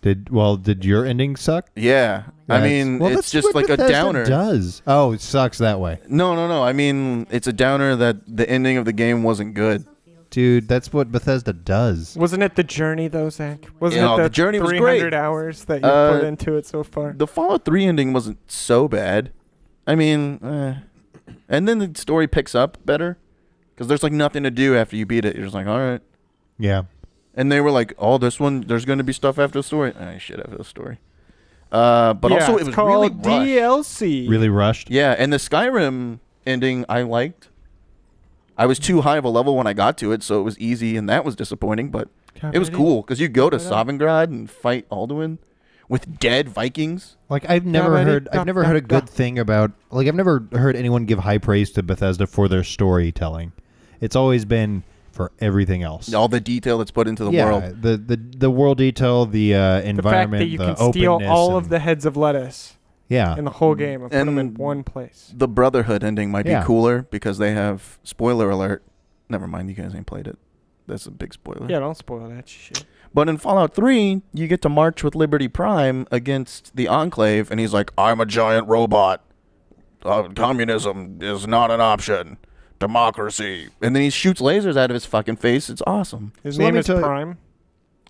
Did your ending suck? Yeah. I mean, Well, it's that's just what like a Bethesda downer. Does. Oh, it sucks that way. No. I mean, it's a downer that the ending of the game wasn't good. Dude, that's what Bethesda does. Wasn't it the journey though, Zach? Wasn't No, it the journey was 300 great. hours that you put into it so far? The Fallout 3 ending wasn't so bad. I mean, and then the story picks up better because there's like nothing to do after you beat it. You're just like, all right. Yeah. And they were like, oh, this one, there's going to be stuff after the story. Shit after the story. But yeah, also, it's it was called really rushed. DLC. Really rushed? Yeah, and the Skyrim ending I liked. I was too high of a level when I got to it, so it was easy, and that was disappointing, but it was cool because you go to Sovngarde and fight Alduin with dead Vikings. Like I've never heard a good thing about I've never heard anyone give high praise to Bethesda for their storytelling. It's always been for everything else. All the detail that's put into the world. The world detail, the environment, the fact that you the can steal openness all of the heads of lettuce in the whole game and put them in one place. The Brotherhood ending might be cooler because they have, spoiler alert, never mind, you guys ain't played it. That's a big spoiler. Yeah, don't spoil that shit. But in Fallout 3, you get to march with Liberty Prime against the Enclave, and he's like, I'm a giant robot. Communism is not an option. Democracy. And then he shoots lasers out of his fucking face. It's awesome. His name is Prime?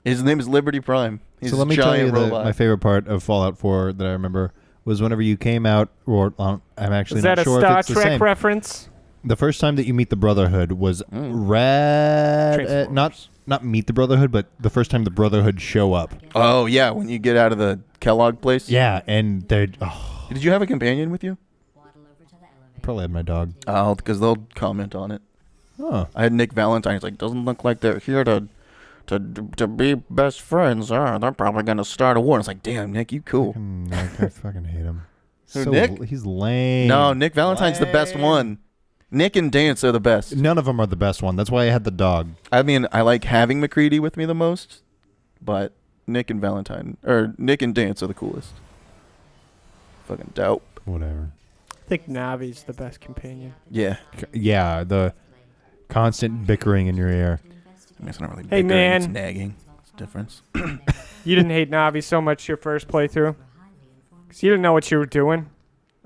His name is Liberty Prime. He's so let me tell you my favorite part of Fallout 4 that I remember was whenever you came out, or I'm actually not sure if it's the same. Is that a Star Trek reference? The first time that you meet the Brotherhood was rad. Not meet the Brotherhood, but the first time the Brotherhood show up. Oh, yeah, when you get out of the Kellogg place. Yeah, and they're... Did you have a companion with you? Probably had my dog. Oh, because they'll comment on it. Oh. I had Nick Valentine. He's like, doesn't look like they're here to be best friends. They're probably going to start a war. It's like, damn, Nick, you cool. I fucking hate him. Who, Nick? He's lame. No, Nick Valentine's the best one. Nick and Dance are the best. None of them are the best one. That's why I had the dog. I mean, I like having McCready with me the most, but Nick and Dance are the coolest. Fucking dope. Whatever. I think Navi's the best companion. Yeah. Yeah, the constant bickering in your ear. I mean, it's not really hey, bickering, man. It's nagging. It's a difference. You didn't hate Navi so much your first playthrough? Because you didn't know what you were doing.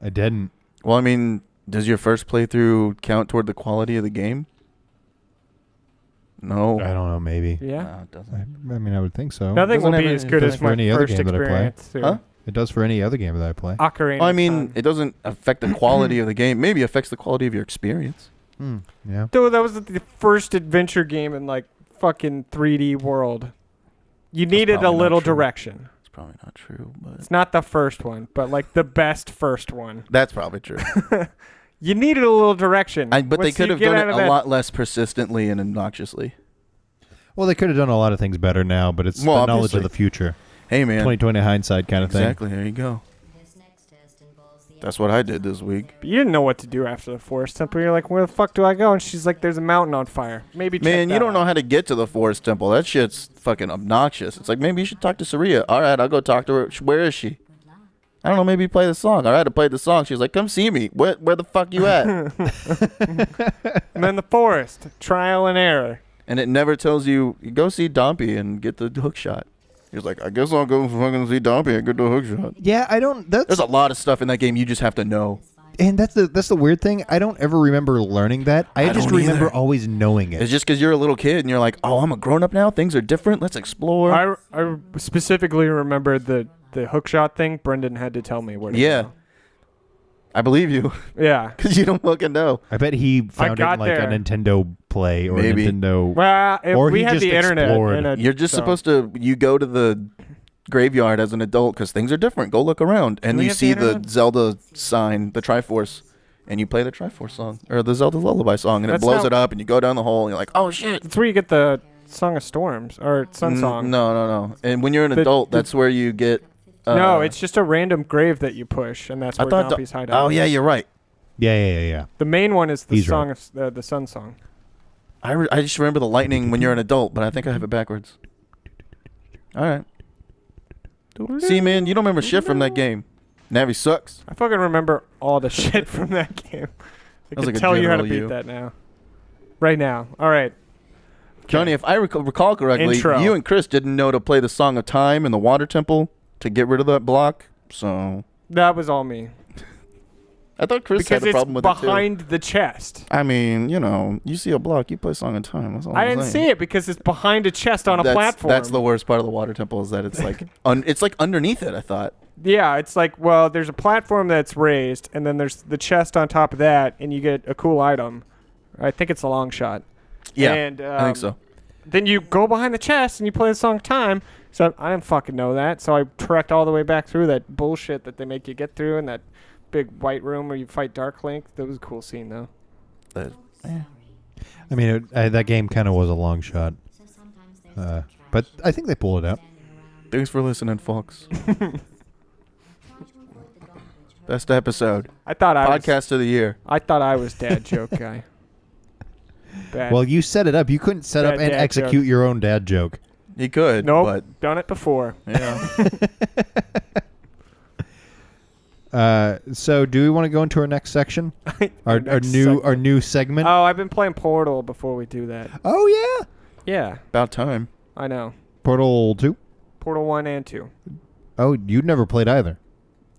I didn't. Well, I mean, does your first playthrough count toward the quality of the game? No. I don't know, maybe. Yeah? No, it doesn't. I mean, I would think so. Nothing will be as good as my first experience. Huh? It does for any other game that I play. Ocarina. Well, I mean, it doesn't affect the quality of the game. Maybe it affects the quality of your experience. Yeah. Dude, that was the first adventure game in like fucking 3D world. You needed a little direction. It's probably not true, but it's not the first one, but like the best first one. That's probably true. You needed a little direction. But they could have done it a lot less persistently and obnoxiously. Well, they could have done a lot of things better now, but it's the knowledge of the future. Hey, man. 2020 hindsight kind of thing. Exactly. There you go. That's what I did this week. But you didn't know what to do after the forest temple. You're like, where the fuck do I go? And she's like, there's a mountain on fire. Maybe check Man, that you don't out. know how to get to the forest temple. That shit's fucking obnoxious. It's like, maybe you should talk to Saria. All right, I'll go talk to her. Where is she? I don't know, maybe play the song. All right, I played the song. She's like, come see me. Where the fuck you at? And then the forest. Trial and error. And it never tells you go see Dompy and get the hook shot. He's like, I guess I'll go fucking see Dompy and get the hook shot. Yeah, I don't... There's a lot of stuff in that game you just have to know. And that's the weird thing. I don't ever remember learning that. I just remember always knowing it. It's just because you're a little kid and you're like, oh, I'm a grown-up now? Things are different? Let's explore. I specifically remember the hookshot thing. Brendan had to tell me where to go. I believe you. Yeah. Because you don't fucking know. I bet he found it in like a Nintendo Play or maybe. Nintendo... Well, or we he had just the internet. You're just supposed to... You go to the graveyard as an adult because things are different. Go look around. And you see the Zelda sign, the Triforce, and you play the Triforce song. Or the Zelda Lullaby song. And it blows it up and you go down the hole and you're like, oh, shit. That's where you get the Song of Storms or Sun Song. No. And when you're an adult, that's where you get... no, it's just a random grave that you push, and that's where Dompy's hideout. Oh, yeah, you're right. Yeah. The main one is the song of the Sun Song. I just remember the lightning when you're an adult, but I think I have it backwards. All right. See, man, you don't remember shit from that game. Navi sucks. I fucking remember all the shit from that game. I can tell you how to beat that now. Right now. All right. Jonnie, if I recall correctly, Intro. you and Chris didn't know to play the Song of Time in the Water Temple to get rid of that block, so... That was all me. I thought Chris had a problem with it, Because it's behind the chest. I mean, you see a block, you play Song of Time. That's all I I'm didn't saying. see it because it's behind a chest on a platform. That's the worst part of the Water Temple is that it's like it's like underneath it, I thought. Yeah, it's like, well, there's a platform that's raised, and then there's the chest on top of that, and you get a cool item. I think it's a long shot. Yeah, and, I think so. Then you go behind the chest and you play the Song of Time. So I didn't fucking know that. So I trekked all the way back through that bullshit that they make you get through in that big white room where you fight Dark Link. That was a cool scene, though. I mean, that game kind of was a long shot. But I think they pulled it out. Thanks for listening, folks. Best episode. Podcast of the year. I thought I was dad joke guy. Bad. Well, you set it up. You couldn't set up and execute your own dad joke. You could. Nope. But Done it before. Yeah. So do we want to go into our next section? our new segment? Oh, I've been playing Portal before we do that. Oh, yeah. Yeah. About time. I know. Portal 2? Portal 1 and 2. Oh, you'd never played either.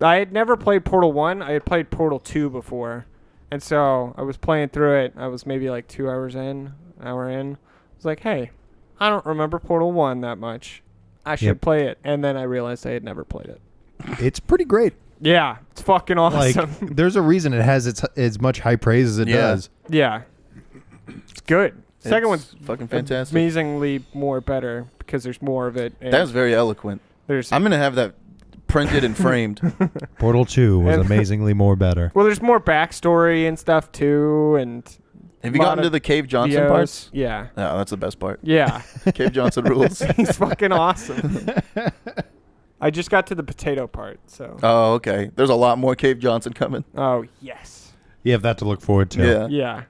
I had never played Portal 1. I had played Portal 2 before. And so I was playing through it. I was maybe like 2 hours in, an hour in. I was like, hey, I don't remember Portal 1 that much. I should play it. And then I realized I had never played it. It's pretty great. Yeah, it's fucking awesome. Like, there's a reason it has as much high praise as it does. Yeah. It's good. Second one's fucking fantastic. Amazingly more better because there's more of it. That was very eloquent. I'm going to have that printed and framed. Portal 2 was amazingly more better. Well, there's more backstory and stuff too, and have you gotten to the Cave Johnson parts? Yeah. No, that's the best part. Yeah. Cave Johnson rules. He's fucking awesome. I just got to the potato part, so. Oh, okay. There's a lot more Cave Johnson coming. Oh, yes. You have that to look forward to. Yeah. Yeah.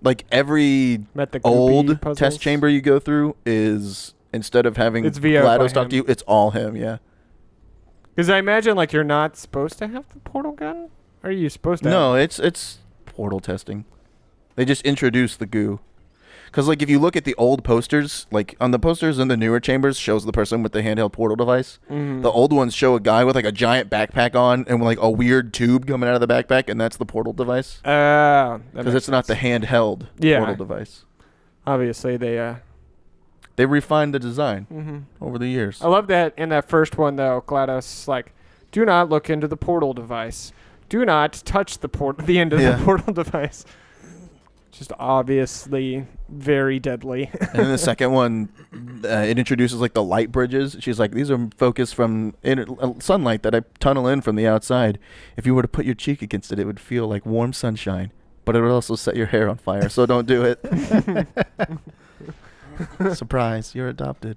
Like every old test chamber you go through is, instead of having GLaDOS talk to you, it's all him, yeah. Because I imagine, like, you're not supposed to have the portal gun? Or are you supposed to? No, it's portal testing. They just introduce the goo. Because, like, if you look at the old posters, like, on the posters in the newer chambers shows the person with the handheld portal device. Mm-hmm. The old ones show a guy with, like, a giant backpack on and, like, a weird tube coming out of the backpack, and that's the portal device. Because it's not the handheld portal device. Obviously, they refined the design over the years. I love that in that first one, though, GLaDOS, like, do not look into the portal device. Do not touch the end of the portal device. Just obviously very deadly. And then the second one, it introduces like the light bridges. She's like, these are focused from sunlight that I tunnel in from the outside. If you were to put your cheek against it, it would feel like warm sunshine, but it would also set your hair on fire. So don't do it. Surprise, you're adopted.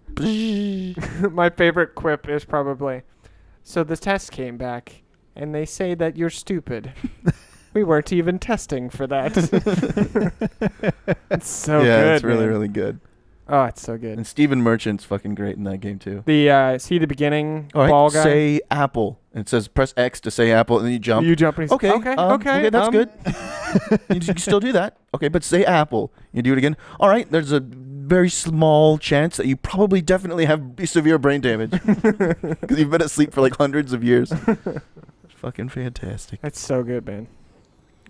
My favorite quip is probably, so the test came back and they say that you're stupid. We weren't even testing for that. It's so good. Yeah, it's really, really good. Oh, it's so good. And Stephen Merchant's fucking great in that game too. See the beginning ball guy? Say apple. And it says press X to say apple, and then you jump. You jump, and he's okay, that's good. You still do that. Okay, but say apple. You do it again. All right, there's a very small chance that you probably definitely have severe brain damage because you've been asleep for like hundreds of years. It's fucking fantastic. That's so good, man.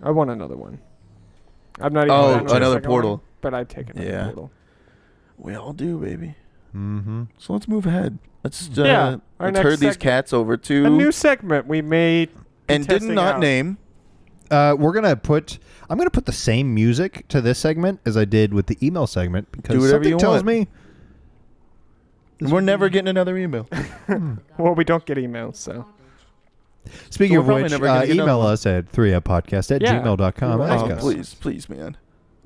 I want another one. I'm not even. Another portal. One, but I'd take another portal. We all do, baby. Mm-hmm. So let's move ahead. Let's herd these cats over to a new segment we made and did not name. I'm gonna put the same music to this segment as I did with the email segment because do whatever something you tells want. me we're never getting another email. Well, we don't get emails, so. Speaking of which, email us at 3uppodcast@gmail.com. Oh, please, man.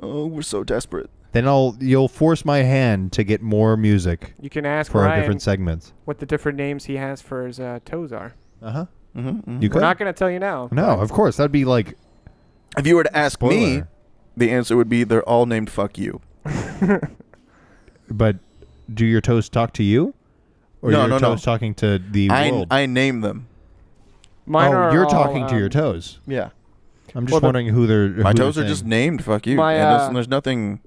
Oh, we're so desperate. Then you'll force my hand to get more music. You can ask for Ryan our different segments. What the different names he has for his toes are. Uh-huh. Mm-hmm, mm-hmm. We're not going to tell you now. No, of course. That'd be like... If you were to ask me, the answer would be they're all named fuck you. But do your toes talk to you? Or your toes talking to the world? I name them. Mine you're talking to your toes. Yeah. I'm just wondering who they're. My toes are just named. Fuck you. There's nothing.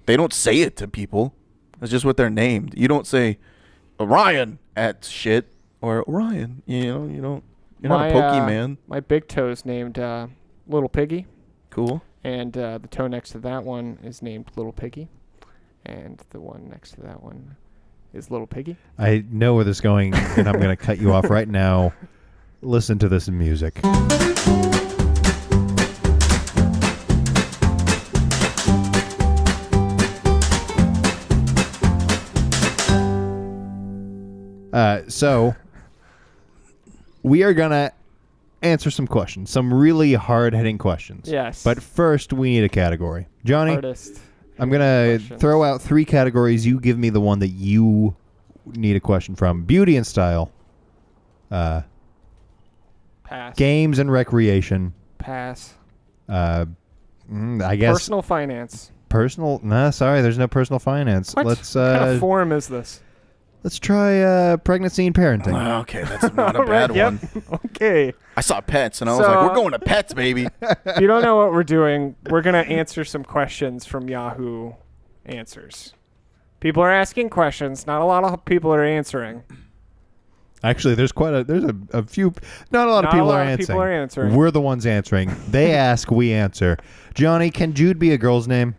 They don't say it to people. It's just what they're named. You don't say Orion at shit or Orion. You know, you don't. You're not a Pokemon. My big toe's named Little Piggy. Cool. And the toe next to that one is named Little Piggy. And the one next to that one is Little Piggy. I know where this is going, and I'm going to cut you off right now. Listen to this music. So we are going to answer some questions, some really hard-hitting questions. Yes. But first, we need a category. Jonnie, I'm going to throw out 3 categories. You give me the one that you need a question from. Beauty and style. Pass. Games and recreation. Pass. I guess. Personal finance. Sorry, there's no personal finance. What Let's, kind of form is this? Let's try pregnancy and parenting. Okay, that's not a bad one. Okay. I saw pets, and I was like, we're going to pets, baby. If you don't know what we're doing, we're going to answer some questions from Yahoo Answers. People are asking questions. Not a lot of people are answering. Actually, there's a few. Not a lot of people are answering. We're the ones answering. They ask, we answer. Jonnie, can Jude be a girl's name?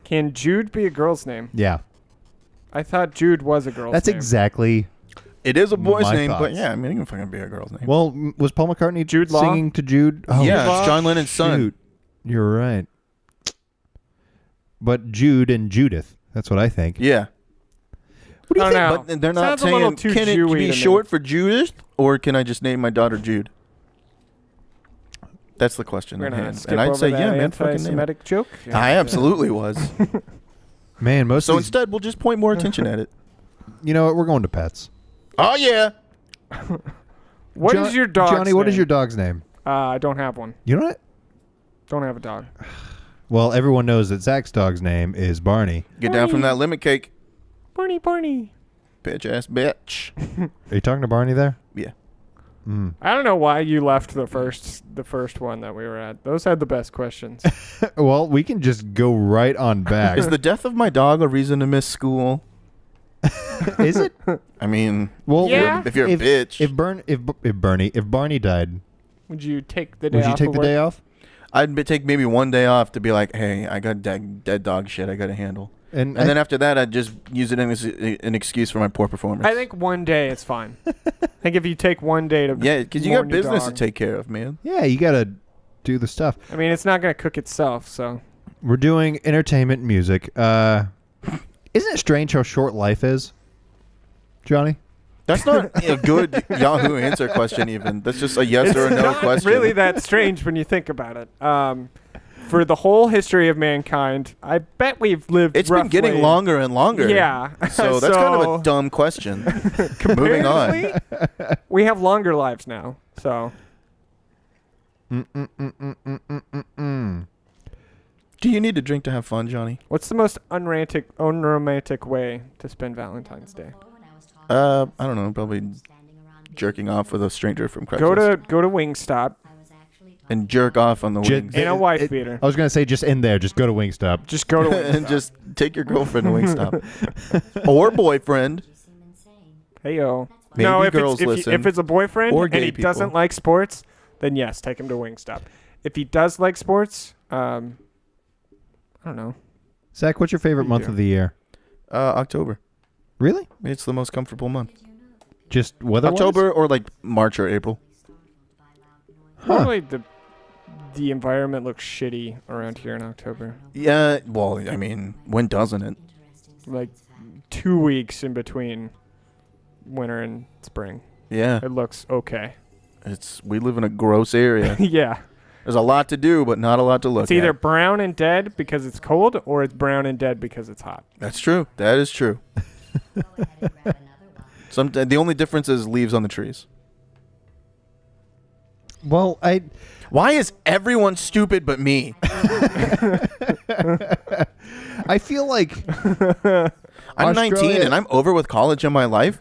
Can Jude be a girl's name? Yeah. I thought Jude was a girl's name. That's exactly. It is a boy's name, thoughts. but yeah, I mean, it can fucking be a girl's name. Well, was Paul McCartney Jude Law? singing to Jude? Oh, yeah, it's John Lennon's son. Shoot. You're right. But Jude and Judith. That's what I think. Yeah. What do you think? But they're not saying, can it be short for Judith, or can I just name my daughter Jude? That's the question at hand. And I'd say, yeah, man, fucking name it. Anti-Semitic joke? Yeah. I absolutely was. Man, So instead, we'll just point more attention at it. You know what? We're going to pets. Oh, yeah. What is your dog's Jonnie, name? what is your dog's name? I don't have one. You know what? Don't have a dog. Well, everyone knows that Zach's dog's name is Barney. Get down from that lemon cake. Barney. Bitch ass bitch. Are you talking to Barney there? Yeah. I don't know why you left the first one that we were at. Those had the best questions. Well, we can just go right on back. Is the death of my dog a reason to miss school? Is it? I mean, well, yeah. if you're a bitch. If Barney died, would you take the day would off? you take the day off? I'd take maybe one day off to be like, hey, I got dead dog shit I got to handle. And then after that, I'd just use it as an excuse for my poor performance. I think one day it's fine. I think if you take one day to because you got business to take care of, man. Yeah, you got to do the stuff. I mean, it's not going to cook itself, so. We're doing entertainment music. Isn't it strange how short life is, Jonnie? That's not a good Yahoo answer question even. That's just a yes or a no question. It's not really that strange when you think about it. For the whole history of mankind, I bet we've lived It's been getting longer and longer. Yeah. So that's kind of a dumb question. Moving on. We have longer lives now, so. Do you need to drink to have fun, Jonnie? What's the most unromantic way to spend Valentine's Day? I don't know. Probably jerking off with a stranger from Craigslist. Go to Wingstop. And jerk off on the wings. In a wife beater. I was going to say just in there. Just go to Wingstop. Just go to Wingstop. And just take your girlfriend to Wingstop. Or boyfriend. Hey-yo. Maybe no, if it's a boyfriend or and gay he people. doesn't like sports, then yes, take him to Wingstop. If he does like sports, I don't know. Zach, what's your favorite month of the year? October. Really? It's the most comfortable month. Just weather-wise? October or like March or April. Probably the environment looks shitty around here in October. Yeah, well, I mean, when doesn't it? Like 2 weeks in between winter and spring. Yeah. It looks okay. We live in a gross area. Yeah. There's a lot to do, but not a lot to look at. It's either brown and dead because it's cold, or it's brown and dead because it's hot. That's true. That is true. The only difference is leaves on the trees. Well, Why is everyone stupid but me? I feel like I'm 19 and I'm over with college in my life.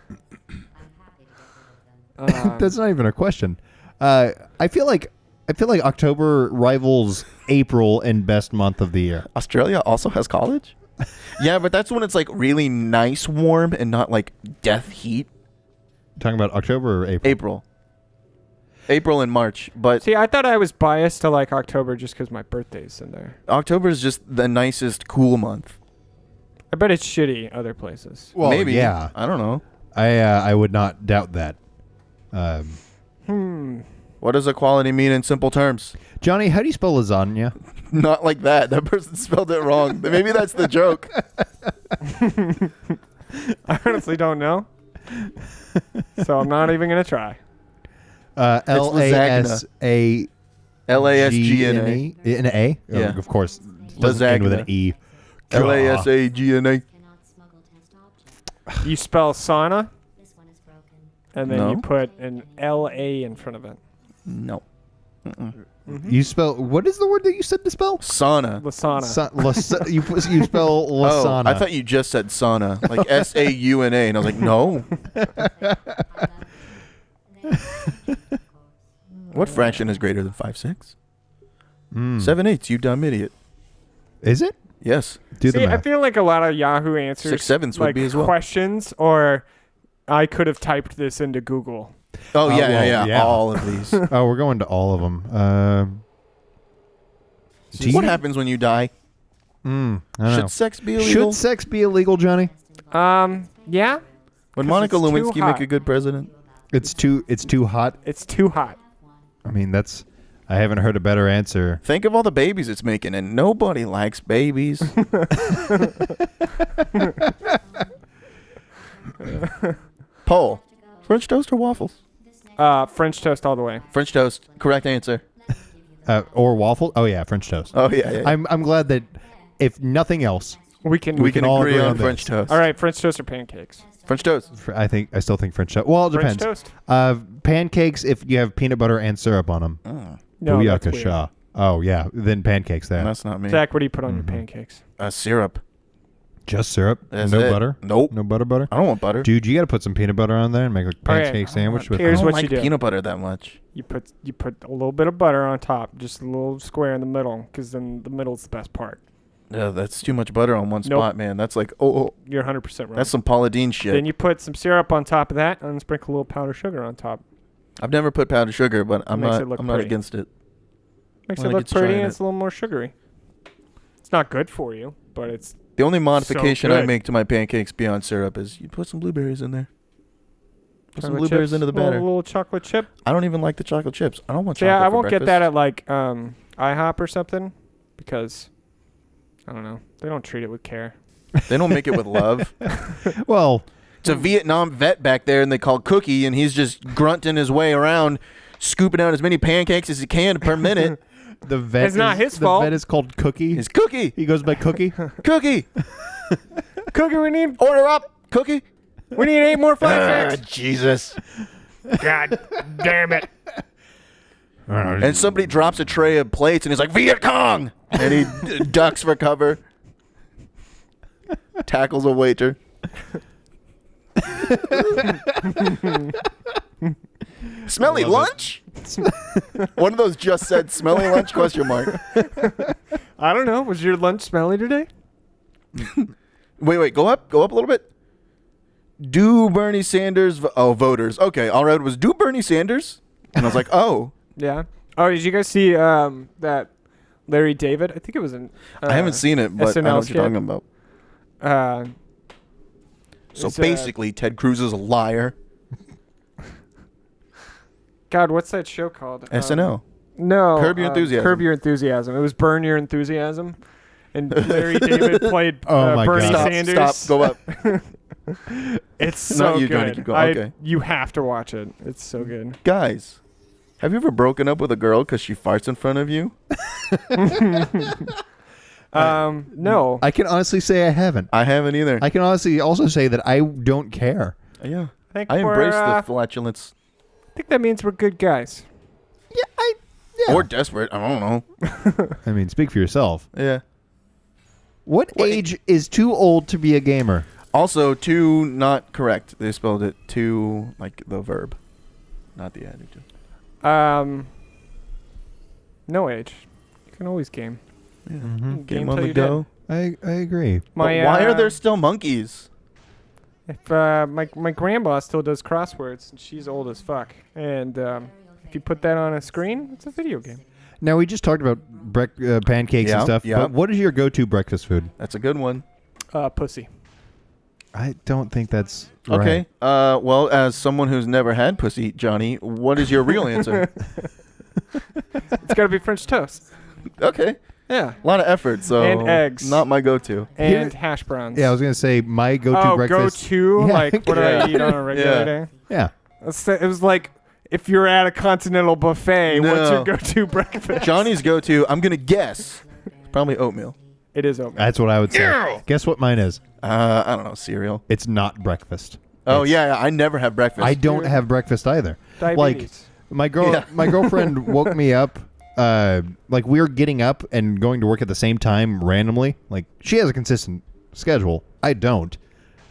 That's not even a question. I feel like I feel like October rivals April in best month of the year. Australia also has college? Yeah, but that's when it's like really nice warm and not like death heat. Talking about October or April? April and March. But see, I thought I was biased to like October just because my birthday's in there. October is just the nicest cool month. I bet it's shitty other places. Well, maybe. Yeah. I don't know. I would not doubt that. What does equality mean in simple terms? Johnny, how do you spell lasagna? Not like that. That person spelled it wrong. Maybe that's the joke. I honestly don't know. So I'm not even going to try. L-A-S-A... L-A-S-G-N-A. An A? Yeah. Oh, of course. Doesn't end with an E. L-A-S-A-G-N-A. You spell sauna, and then No. you put an L-A in front of it. No. You spell... What is the word that you said to spell? Sauna. Lasana. You spell lasana. Oh, I thought you just said sauna. Like S-A-U-N-A. And I was like, no. What fraction is greater than 5/6? 7/8, you dumb idiot. Is it? Yes. Do the See, I math. feel like a lot of Yahoo answers 6/7 would like be as well. questions, or I could have typed this into Google. Oh, well, yeah. All of these. Oh, we're going to all of them. What happens when you die? I don't know. Should sex be illegal? Should sex be illegal, Johnny? Yeah. Would Monica it's too Lewinsky make hot. a good president? It's too hot. It's too hot. I mean, I haven't heard a better answer. Think of all the babies it's making, and nobody likes babies. Poll. French toast or waffles? French toast all the way. French toast. Correct answer. Or waffle? Oh yeah, French toast. Oh, yeah. I'm glad that if nothing else, We can all agree on this. French toast. All right, French toast or pancakes? French toast. I still think French toast. Well, it French depends. toast? Pancakes if you have peanut butter and syrup on them. No, that's weird. Booyakasha. Oh yeah, then pancakes there. That's not me. Zach, what do you put on your pancakes? Syrup. Just syrup. That's no it. butter. Nope. No butter. I don't want butter. Dude, you got to put some peanut butter on there and make a pancake Okay. sandwich with. Here's I don't what like you do. peanut butter that much. You put a little bit of butter on top, just a little square in the middle, because then the middle's the best part. Yeah, that's too much butter on one Nope. spot, man. That's like, oh, You're 100% right. that's some Paula Deen shit. Then you put some syrup on top of that, and sprinkle a little powdered sugar on top. I've never put powdered sugar, but I'm Makes not. it look I'm not pretty. against it. Makes Well, it I look get to try pretty, and it. it's a little more sugary. It's not good for you, but it's The only modification I good. make to my pancakes beyond syrup is you put some blueberries in there. Put some chocolate blueberries chips, into the batter. A little chocolate chip. I don't even like the chocolate chips. I don't want So chocolate yeah, I for won't get breakfast. that at like IHOP or something, because I don't know. They don't treat it with care. They don't make it with love. Well, It's a Vietnam vet back there, and they call Cookie, and he's just grunting his way around, scooping out as many pancakes as he can per minute. the vet. It's not his the fault. The vet is called Cookie. It's Cookie. He goes by Cookie. Cookie. Cookie, we need Order up. Cookie. 8 more flat shakes. Jesus. God damn it. And somebody drops a tray of plates, and he's like, Viet Cong! And he ducks for cover. Tackles a waiter. Smelly lunch? One of those just said smelly lunch question mark. I don't know. Was your lunch smelly today? Wait, go up a little bit. Do Bernie Sanders voters. Okay, all right, was do Bernie Sanders? And I was like, oh. Yeah. Oh, did you guys see that Larry David? I think it was in I haven't seen it, but I know SNL what you're talking about. So it's, basically, Ted Cruz is a liar. God, what's that show called? SNL. No. Curb Your Enthusiasm. Curb Your Enthusiasm. It was Burn Your Enthusiasm. And Larry David played Oh my Bernie God. Sanders. Stop, go up. It's so Not you, good. Jonnie, keep going. Okay. You have to watch it. It's so good. Guys, have you ever broken up with a girl because she farts in front of you? No. I can honestly say I haven't. I haven't either. I can honestly also say that I don't care. Yeah. think I embrace we're, the flatulence. I think that means we're good guys. Yeah. Or desperate. I don't know. I mean, speak for yourself. Yeah. What age is too old to be a gamer? Also, too not correct. They spelled it too like the verb, not the adjective. No age. You can always game. Yeah. Mm-hmm. Game till on the you're dead. go. I agree. But why are there still monkeys? If my grandma still does crosswords, and she's old as fuck, and if you put that on a screen, it's a video game. Now, we just talked about pancakes and stuff, but what is your go-to breakfast food? That's a good one. Pussy. I don't think that's okay. right. Well, as someone who's never had pussy, Johnny, what is your real answer? It's got to be French toast. Okay. Yeah. A lot of effort, so And eggs. Not my go-to. And hash browns. Yeah, I was gonna say my go-to breakfast. Go-to? Yeah. Like, what do I eat on a regular day? Yeah. It was like if you're at a continental buffet, what's your go-to breakfast? Johnny's go-to, I'm gonna guess, probably oatmeal. It is oatmeal. That's what I would say. Guess what mine is? I don't know, cereal. It's not breakfast. Oh yeah, I never have breakfast. I don't have breakfast either. Diabetes. Like my girlfriend woke me up. Like we were getting up and going to work at the same time randomly. Like she has a consistent schedule. I don't.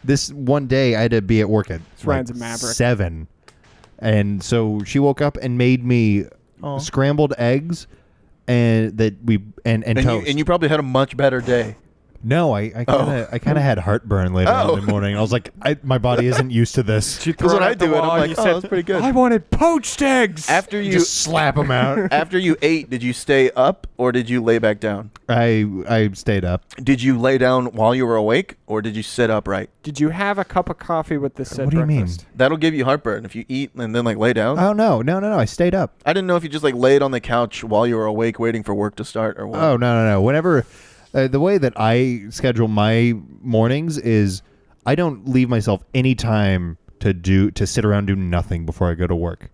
This one day I had to be at work at like 7, and so she woke up and made me scrambled eggs and toast. And you probably had a much better day. No, I kind of had heartburn later on in the morning. I was like, my body isn't used to this. Because when I do it, I'm like, oh, that's pretty good. I wanted poached eggs. After you just slap them out. After you ate, did you stay up or did you lay back down? I stayed up. Did you lay down while you were awake or did you sit upright? Did you have a cup of coffee with this said What do you mean? breakfast? That'll give you heartburn if you eat and then like lay down. Oh no! I stayed up. I didn't know if you just like laid on the couch while you were awake waiting for work to start or what. Oh no! Whenever. The way that I schedule my mornings is I don't leave myself any time to sit around doing nothing before I go to work.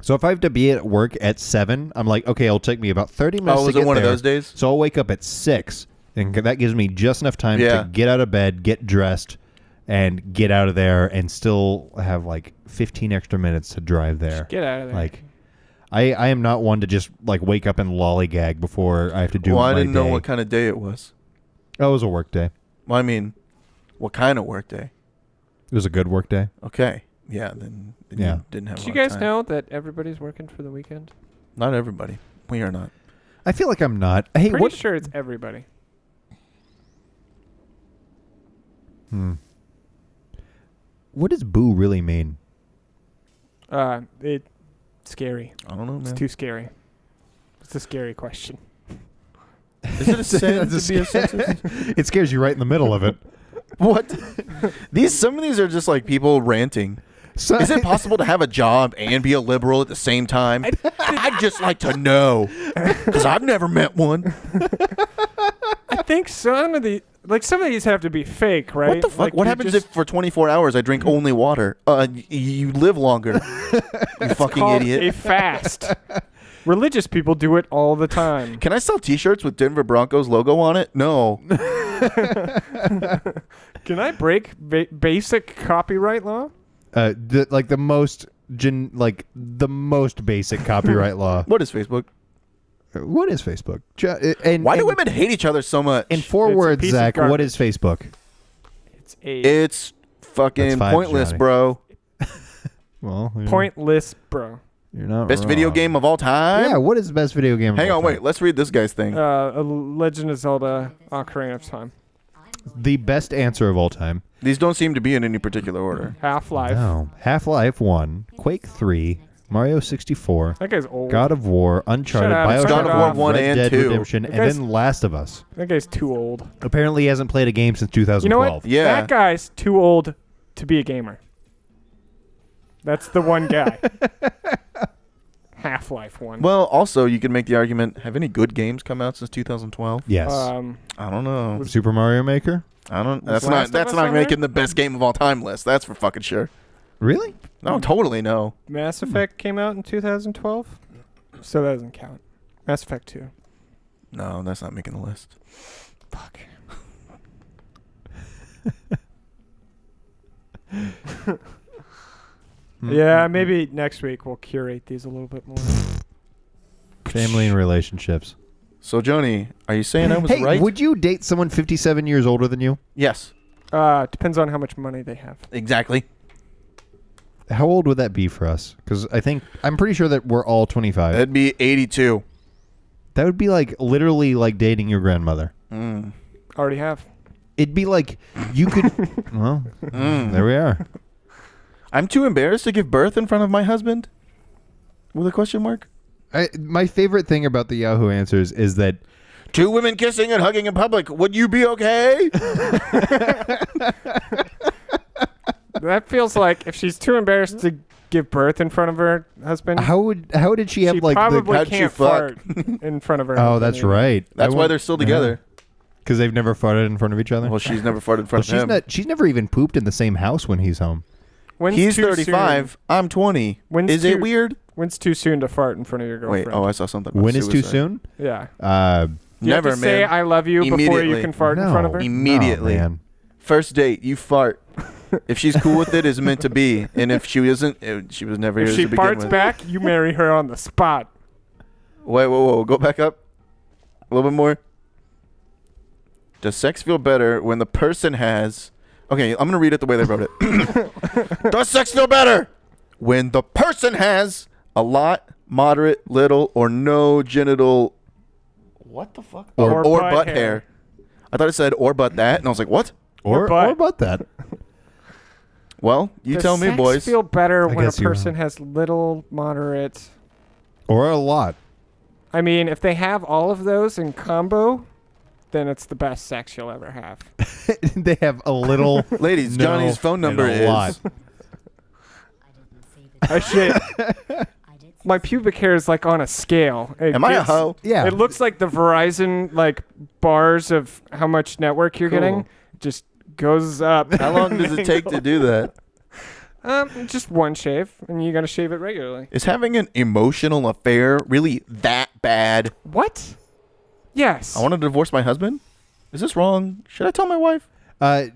So if I have to be at work at 7, I'm like, okay, it'll take me about 30 minutes to get there. Oh, was it one of those days? So I'll wake up at 6, and that gives me just enough time to get out of bed, get dressed, and get out of there, and still have like 15 extra minutes to drive there. Just get out of there. Like, I am not one to just like wake up and lollygag before I have to do my day. Well, I didn't know what kind of day it was. Oh, it was a work day. Well, I mean, what kind of work day? It was a good work day. Okay. Yeah, then you didn't have a lot of time. Do you guys know that everybody's working for the weekend? Not everybody. We are not. I feel like I'm not. Hey, Pretty sure it's everybody. What does boo really mean? It's scary. I don't know, man. It's too scary. It's a scary question. Is it a sin to be a sexist? It scares you right in the middle of it. What? Some of these are just like people ranting. Is it possible to have a job and be a liberal at the same time? I'd just like to know, because I've never met one. I think some of these have to be fake, right? What the fuck? Like what happens if for 24 hours I drink only water? You live longer. You fucking idiot. A fast. Religious people do it all the time. Can I sell T-shirts with Denver Broncos logo on it? No. Can I break basic copyright law? The most basic copyright law. What is Facebook? What is Facebook? Why do women hate each other so much? In 4 words, Zach, what is Facebook? It's fucking pointless, Johnny. Bro. Well, pointless, bro. You're not best wrong. video game of all time? Yeah, what is the best video game Hang of all on, time? wait. Let's read this guy's thing. Legend of Zelda: Ocarina of Time. The best answer of all time. These don't seem to be in any particular order. Half-Life. No. Half-Life 1, Quake 3, Mario 64, That guy's old. God of War, Uncharted, BioShock, God of War 1 Red and Dead 2. Redemption, and then Last of Us. That guy's too old. Apparently he hasn't played a game since 2012. You know what? Yeah. That guy's too old to be a gamer. That's the one guy. Half-Life 1. Well, also, you can make the argument, have any good games come out since 2012? Yes. I don't know. Super Mario Maker? That's Last not of Us on making there? the best game of all time list. That's for fucking sure. Really? No, totally no. Mass Effect came out in 2012, so that doesn't count. Mass Effect 2. No, that's not making the list. Fuck. Yeah, maybe next week we'll curate these a little bit more. Family and relationships. So, Jonnie, are you saying I was Hey, right? would you date someone 57 years older than you? Yes, Depends on how much money they have. exactly. How old would that be for us? Because I'm pretty sure that we're all 25. That'd be 82. That would be like literally like dating your grandmother. Already have. It'd be like you could. Well, there we are. I'm too embarrassed to give birth in front of my husband? With a question mark? My favorite thing about the Yahoo answers is that 2 women kissing and hugging in public. Would you be okay? That feels like if she's too embarrassed to give birth in front of her husband. how did she have she like probably how'd she can't fuck? fart in front of her. Oh, husband that's either. right. That's why they're still together. Because they've never farted in front of each other. Well, she's never farted in front of him. She's never even pooped in the same house when he's home. When's He's too 35. Soon? I'm 20. When's Is too- it weird? When's too soon to fart in front of your Wait. girlfriend? Oh, I saw something. About When is too suicide. soon? Yeah. You Never, have to say man. I love you before you Immediately. can fart in front of her. Immediately. No, man. First date, you fart. If she's cool with it, it's meant to be. And if she isn't, she was never If here she to begin farts with. back, you marry her on the spot. Wait, whoa. Go back up. A little bit more. Does sex feel better when the person has... Okay, I'm going to read it the way they wrote it. Does sex feel better when the person has a lot, moderate, little, or no genital... What the fuck? Or butt butt hair. hair. I thought it said or but that, and I was like, what? Or Or butt. about that. Well, you Does tell me, sex boys. feel better when a guess you're person wrong. has little, moderate... Or a lot. I mean, if they have all of those in combo, then it's the best sex you'll ever have. They have a little. Ladies, no, Johnny's phone number and a is... lot. I shit. My pubic hair is like on a scale. Am I a hoe? Yeah. It looks like the Verizon like bars of how much network you're Cool. getting. Just goes up. How long does it take to do that? Just one shave, and you gotta shave it regularly. Is having an emotional affair really that bad? What? Yes. I want to divorce my husband? Is this wrong? Should I tell my wife? A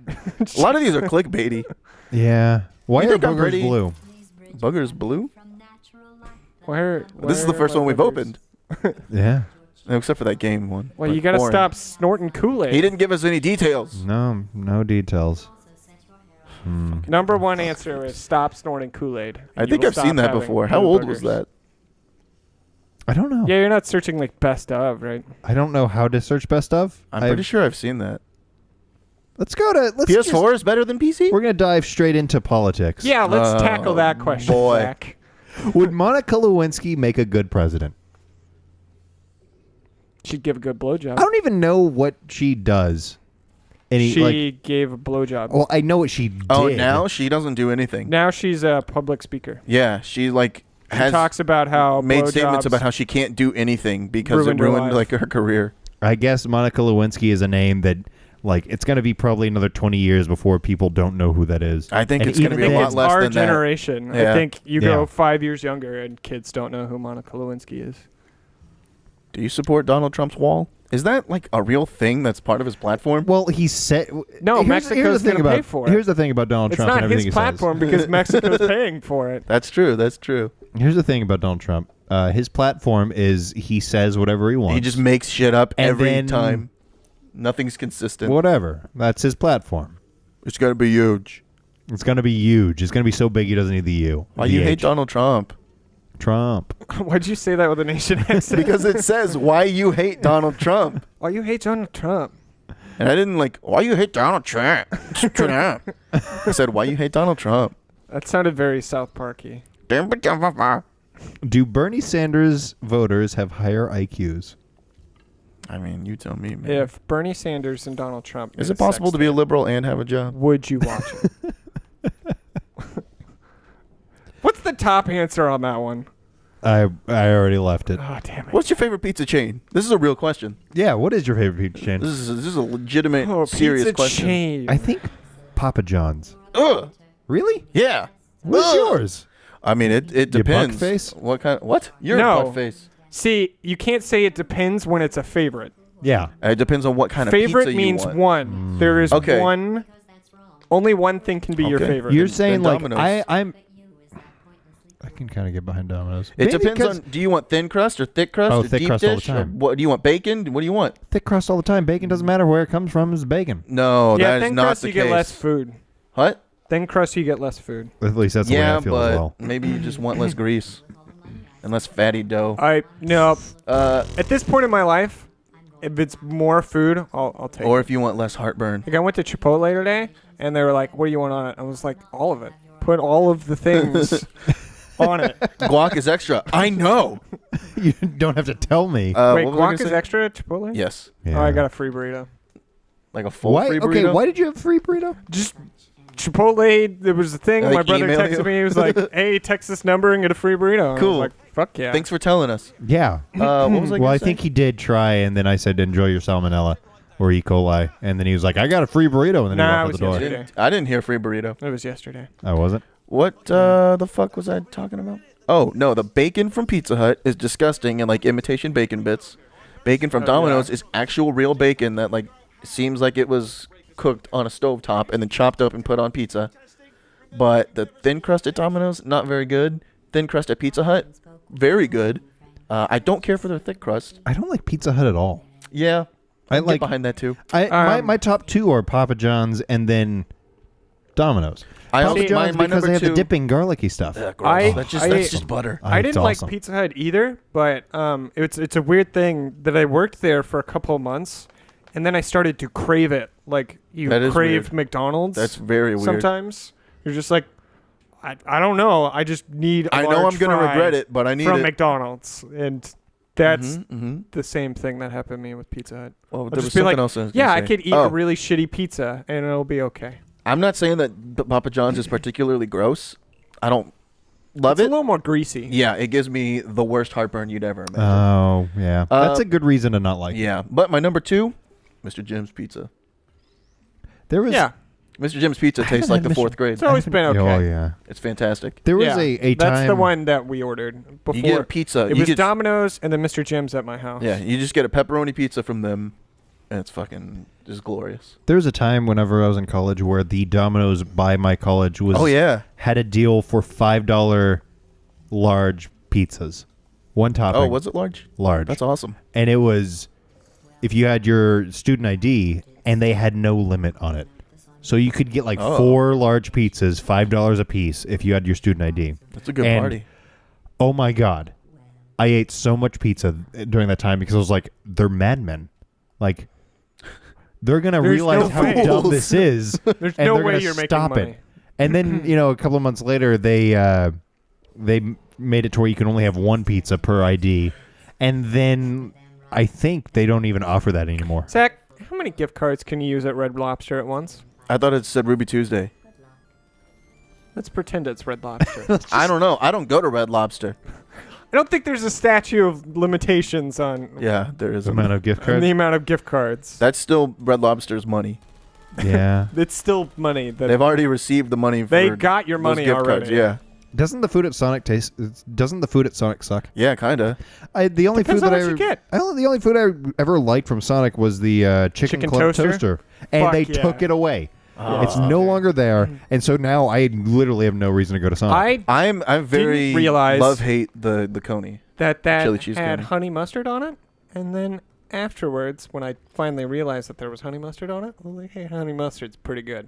lot of these are clickbaity. Yeah. Why You are think I'm boogers pretty? blue? Bugger's blue? This is the where first are one my we've boogers? opened. Yeah. No, except for that game one. Well, But you gotta boring. stop snorting Kool-Aid. He didn't give us any details. No details. Number one answer is stop snorting Kool-Aid. I You think will I've seen stop that having before. How blue old was boogers. that? I don't know. Yeah, you're not searching like best of, right? I don't know how to search best of. I'm pretty sure I've seen that. Let's go to. Let's PS4 is better than PC? We're gonna dive straight into politics. Yeah, let's Oh, tackle that question, boy. Zach. Would Monica Lewinsky make a good president? She'd give a good blowjob. I don't even know what she does. She gave a blowjob. Well, I know what she did. Oh, now she doesn't do anything. Now she's a public speaker. Yeah, she like She has talks about how made statements blowjobs about how she can't do anything because ruined it her ruined life. like her career. I guess Monica Lewinsky is a name that, like, it's going to be probably another 20 years before people don't know who that is. I think And it's going to even be I a think lot it's less our than generation. Yeah. I think you Yeah. go 5 years younger and kids don't know who Monica Lewinsky is. that. Do you support Donald Trump's wall? Is that like a real thing that's part of his platform? Well, he said. No, Mexico's the thing gonna pay about- for it. Here's the thing about Donald It's Trump and not everything his he platform because Mexico's paying for it. That's true. That's true. says. Here's the thing about Donald Trump. His platform is he says whatever he wants. He just makes shit up And every then- time. Nothing's consistent. whatever. That's his platform. It's got to be huge. It's going to be huge. It's going to be so big he doesn't need the U. Why The you hate H. Donald Trump? Trump? Why'd you say that with a nation accent? Because it says why you hate Donald Trump. Why you hate Donald Trump? And I didn't like, why you hate Donald Trump? Trump. I said, why you hate Donald Trump? That sounded very South Parky. Do Bernie Sanders voters have higher IQs? I mean, you tell me, man. If Bernie Sanders and Donald Trump Is made it possible sex to be a tape, liberal and have a job? would you watch it? What's the top answer on that one? I already left it. Oh, damn it. What's your favorite pizza chain? This is a real question. Yeah, what is your favorite pizza chain? This is a legitimate, Oh, serious pizza question. chain. I think Papa John's. Ugh. Really? Yeah. What's Ugh. yours? I mean, it Your depends. buck face? What kind? What? You're No. a butt face. See, you can't say it depends when it's a favorite. Yeah. It depends on what kind of Favorite pizza means you want. one. There is Okay. one. Only one thing can be your Okay. favorite. You're saying like Domino's. I can kind of get behind Domino's. It Maybe depends 'cause on. Do you want thin crust or thick crust? Oh, or thick deep crust all the dish, or time. what do you want? Bacon? What do you want? thick crust all the time. Bacon doesn't matter where it comes from. It's bacon. No, yeah, that is thin not crust the you case. get less food. What? Thin crust you get less food. At least that's the way Yeah, I feel but as well. maybe you just want less grease. unless fatty dough. No. At this point in my life, if it's more food, I'll take it. Or if you want less heartburn. Like I went to Chipotle today, and they were like, "What do you want on it?" I was like, "All of it. Put all of the things on it." Guac is extra. I know. You don't have to tell me. Wait, what was I guac gonna is say? extra at Chipotle? Yes. Yeah. Oh, I got a free burrito. Like a full Why? free burrito? Okay, why did you have free burrito? Just Chipotle, there was a thing. Like My brother email texted you? me. He was like, "Hey, text this number and get a free burrito." And I Cool. was like, fuck yeah. Thanks for telling us. Yeah. What was I Well, gonna I say? think he did try, and then I said, "Enjoy your salmonella or E. coli," and then he was like, "I got a free burrito," and then Nah, he it walked out was the door. yesterday. I didn't hear free burrito. It was yesterday. I wasn't. What the fuck was I talking about? Oh, no, the bacon from Pizza Hut is disgusting and like imitation bacon bits. Bacon from Domino's is actual real bacon that like seems like it was cooked on a stovetop and then chopped up and put on pizza. But the thin crust at Domino's, not very good. Thin crust at Pizza Hut, very good. I don't care for their thick crust. I don't like Pizza Hut at all. Yeah, I get like behind that too. my top two are Papa John's and then Domino's. Papa also- John's my because number they have the two- dipping garlicky stuff. That's just butter. I It's didn't awesome. like Pizza Hut either, but it's a weird thing that I worked there for a couple of months, and then I started to crave it. Like you That is crave weird. McDonald's. That's very weird. Sometimes you're just like, I don't know. I just need. I know large I'm gonna fry regret it, but I need from it. McDonald's, and that's Mm-hmm. the same thing that happened to me with Pizza Hut. Well, I'll there was just be something like, else I was yeah, gonna I say. could eat a really shitty pizza and it'll be okay. I'm not saying that Papa John's is particularly gross. I don't love It's a it. little more greasy. Yeah, it gives me the worst heartburn you'd ever imagine. Oh yeah, that's a good reason to not like. Yeah, but my number two, Mr. Jim's Pizza. There was Yeah, Mr. Jim's Pizza tastes like had the Mr. fourth grade. it's always been okay. Oh yeah, It's fantastic. there was Yeah, a that's time. the one that we ordered before. You get a pizza. It you was get, Domino's and then Mr. Jim's at my house. Yeah, you just get a pepperoni pizza from them, and it's fucking just glorious. There was a time whenever I was in college where the Domino's by my college was had a deal for $5 large pizzas, one topping. Oh, was it large? large? That's awesome. And it was if you had your student ID, and they had no limit on it. So you could get like 4 large pizzas, $5 a piece, if you had your student ID. That's a good And, party. Oh my God. I ate so much pizza during that time because I was like, they're madmen. Like, they're going to There's realize no how way. dumb this is. There's and no they're way gonna you're making stop money. it. And then, a couple of months later, they made it to where you can only have one pizza per ID. And then I think they don't even offer that anymore. Zach, how many gift cards can you use at Red Lobster at once? I thought it said Ruby Tuesday. Let's pretend it's Red Lobster. I don't know. I don't go to Red Lobster. I don't think there's a statute of limitations on Yeah, there is The amount of gift on cards. the amount of gift cards. That's still Red Lobster's money. Yeah. It's still money. That They've already received the money for They got your those money gift already. cards. Yeah. Doesn't the food at Sonic suck? Yeah, kind of. The only Depends food on that what you get. the only food I ever liked from Sonic was the chicken club toaster, and Fuck they yeah. took it away. Oh. It's no longer there, and so now I literally have no reason to go to Sonic. I'm very Didn't realize- love-hate the Coney. that Chili cheese had coney. honey mustard on it, and then afterwards, when I finally realized that there was honey mustard on it, I was like, "Hey, honey mustard's pretty good."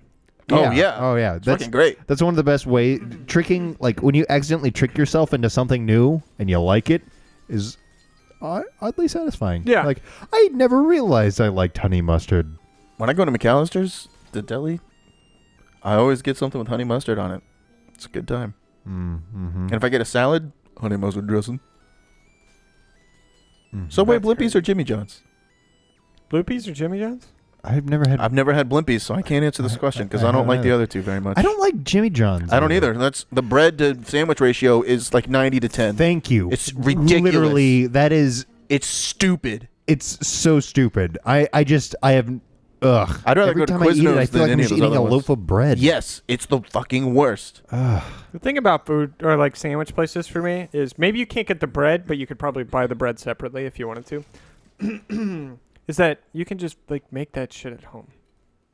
Oh, yeah. Oh yeah. It's fucking great. That's one of the best ways. Tricking, like when you accidentally trick yourself into something new and you like it, is oddly satisfying. Yeah. Like I never realized I liked honey mustard. When I go to McAllister's, the deli, I always get something with honey mustard on it. It's a good time. Mm-hmm. And if I get a salad, honey mustard dressing. Subway That's Blimpies great. or Jimmy John's? Blue Peas or Jimmy John's? I've never had. I've never had Blimpies, so I can't answer this question because I don't like the other two very much. I don't like Jimmy John's. I don't either. That's the bread to sandwich ratio is like 90 to 10. Thank you. It's ridiculous. Literally, that is. It's stupid. It's so stupid. I have. Ugh. I'd rather Every go to time I eat it, Quiznos I feel than like I'm any just of those eating a other loaf ones. of bread. Yes, it's the fucking worst. The thing about food or like sandwich places for me is maybe you can't get the bread, but you could probably buy the bread separately if you wanted to. Is that you can just like make that shit at home,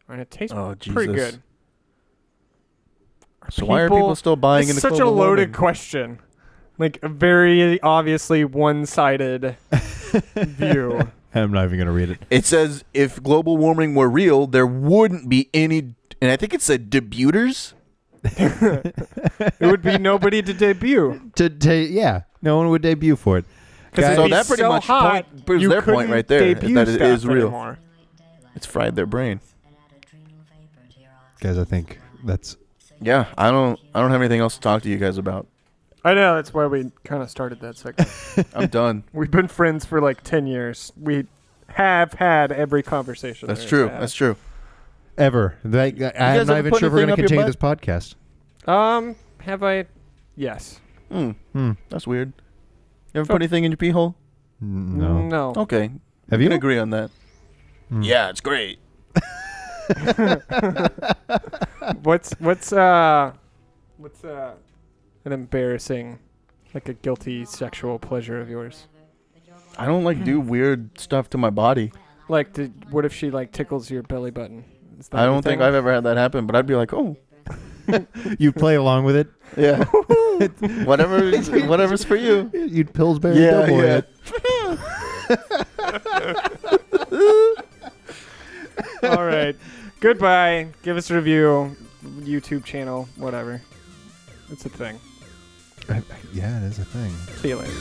and it tastes Oh, Jesus. pretty good. So why are people still buying It's into such a global loaded warming? question, like a very obviously one-sided view. I'm not even gonna read it. It says if global warming were real, there wouldn't be any, and I think it said debuters. It would be nobody to debut. Yeah. No one would debut for it. Because So that pretty much proves their point right there, that it is real. Anymore. It's fried their brain. Guys, I think that's... Yeah, I don't have anything else to talk to you guys about. I know, that's why we kind of started that segment. I'm done. We've been friends for like 10 years. We have had every conversation. That's true. That's true. Ever. I'm not even sure if we're going to continue this podcast. Have I? Yes. That's weird. You ever put anything in your pee hole? No. No. Okay. Have We you? can agree on that. Yeah, it's great. What's an embarrassing, like a guilty sexual pleasure of yours? I don't like do weird stuff to my body. Like, what if she like tickles your belly button? Is that I your don't think thing? I've ever had that happen, but I'd be like, oh, You play along with it? yeah, whatever's for you. You'd Pillsbury Doughboy it. All right. Goodbye. Give us a review. YouTube channel. Whatever. It's a thing. Yeah, it is a thing. See you later.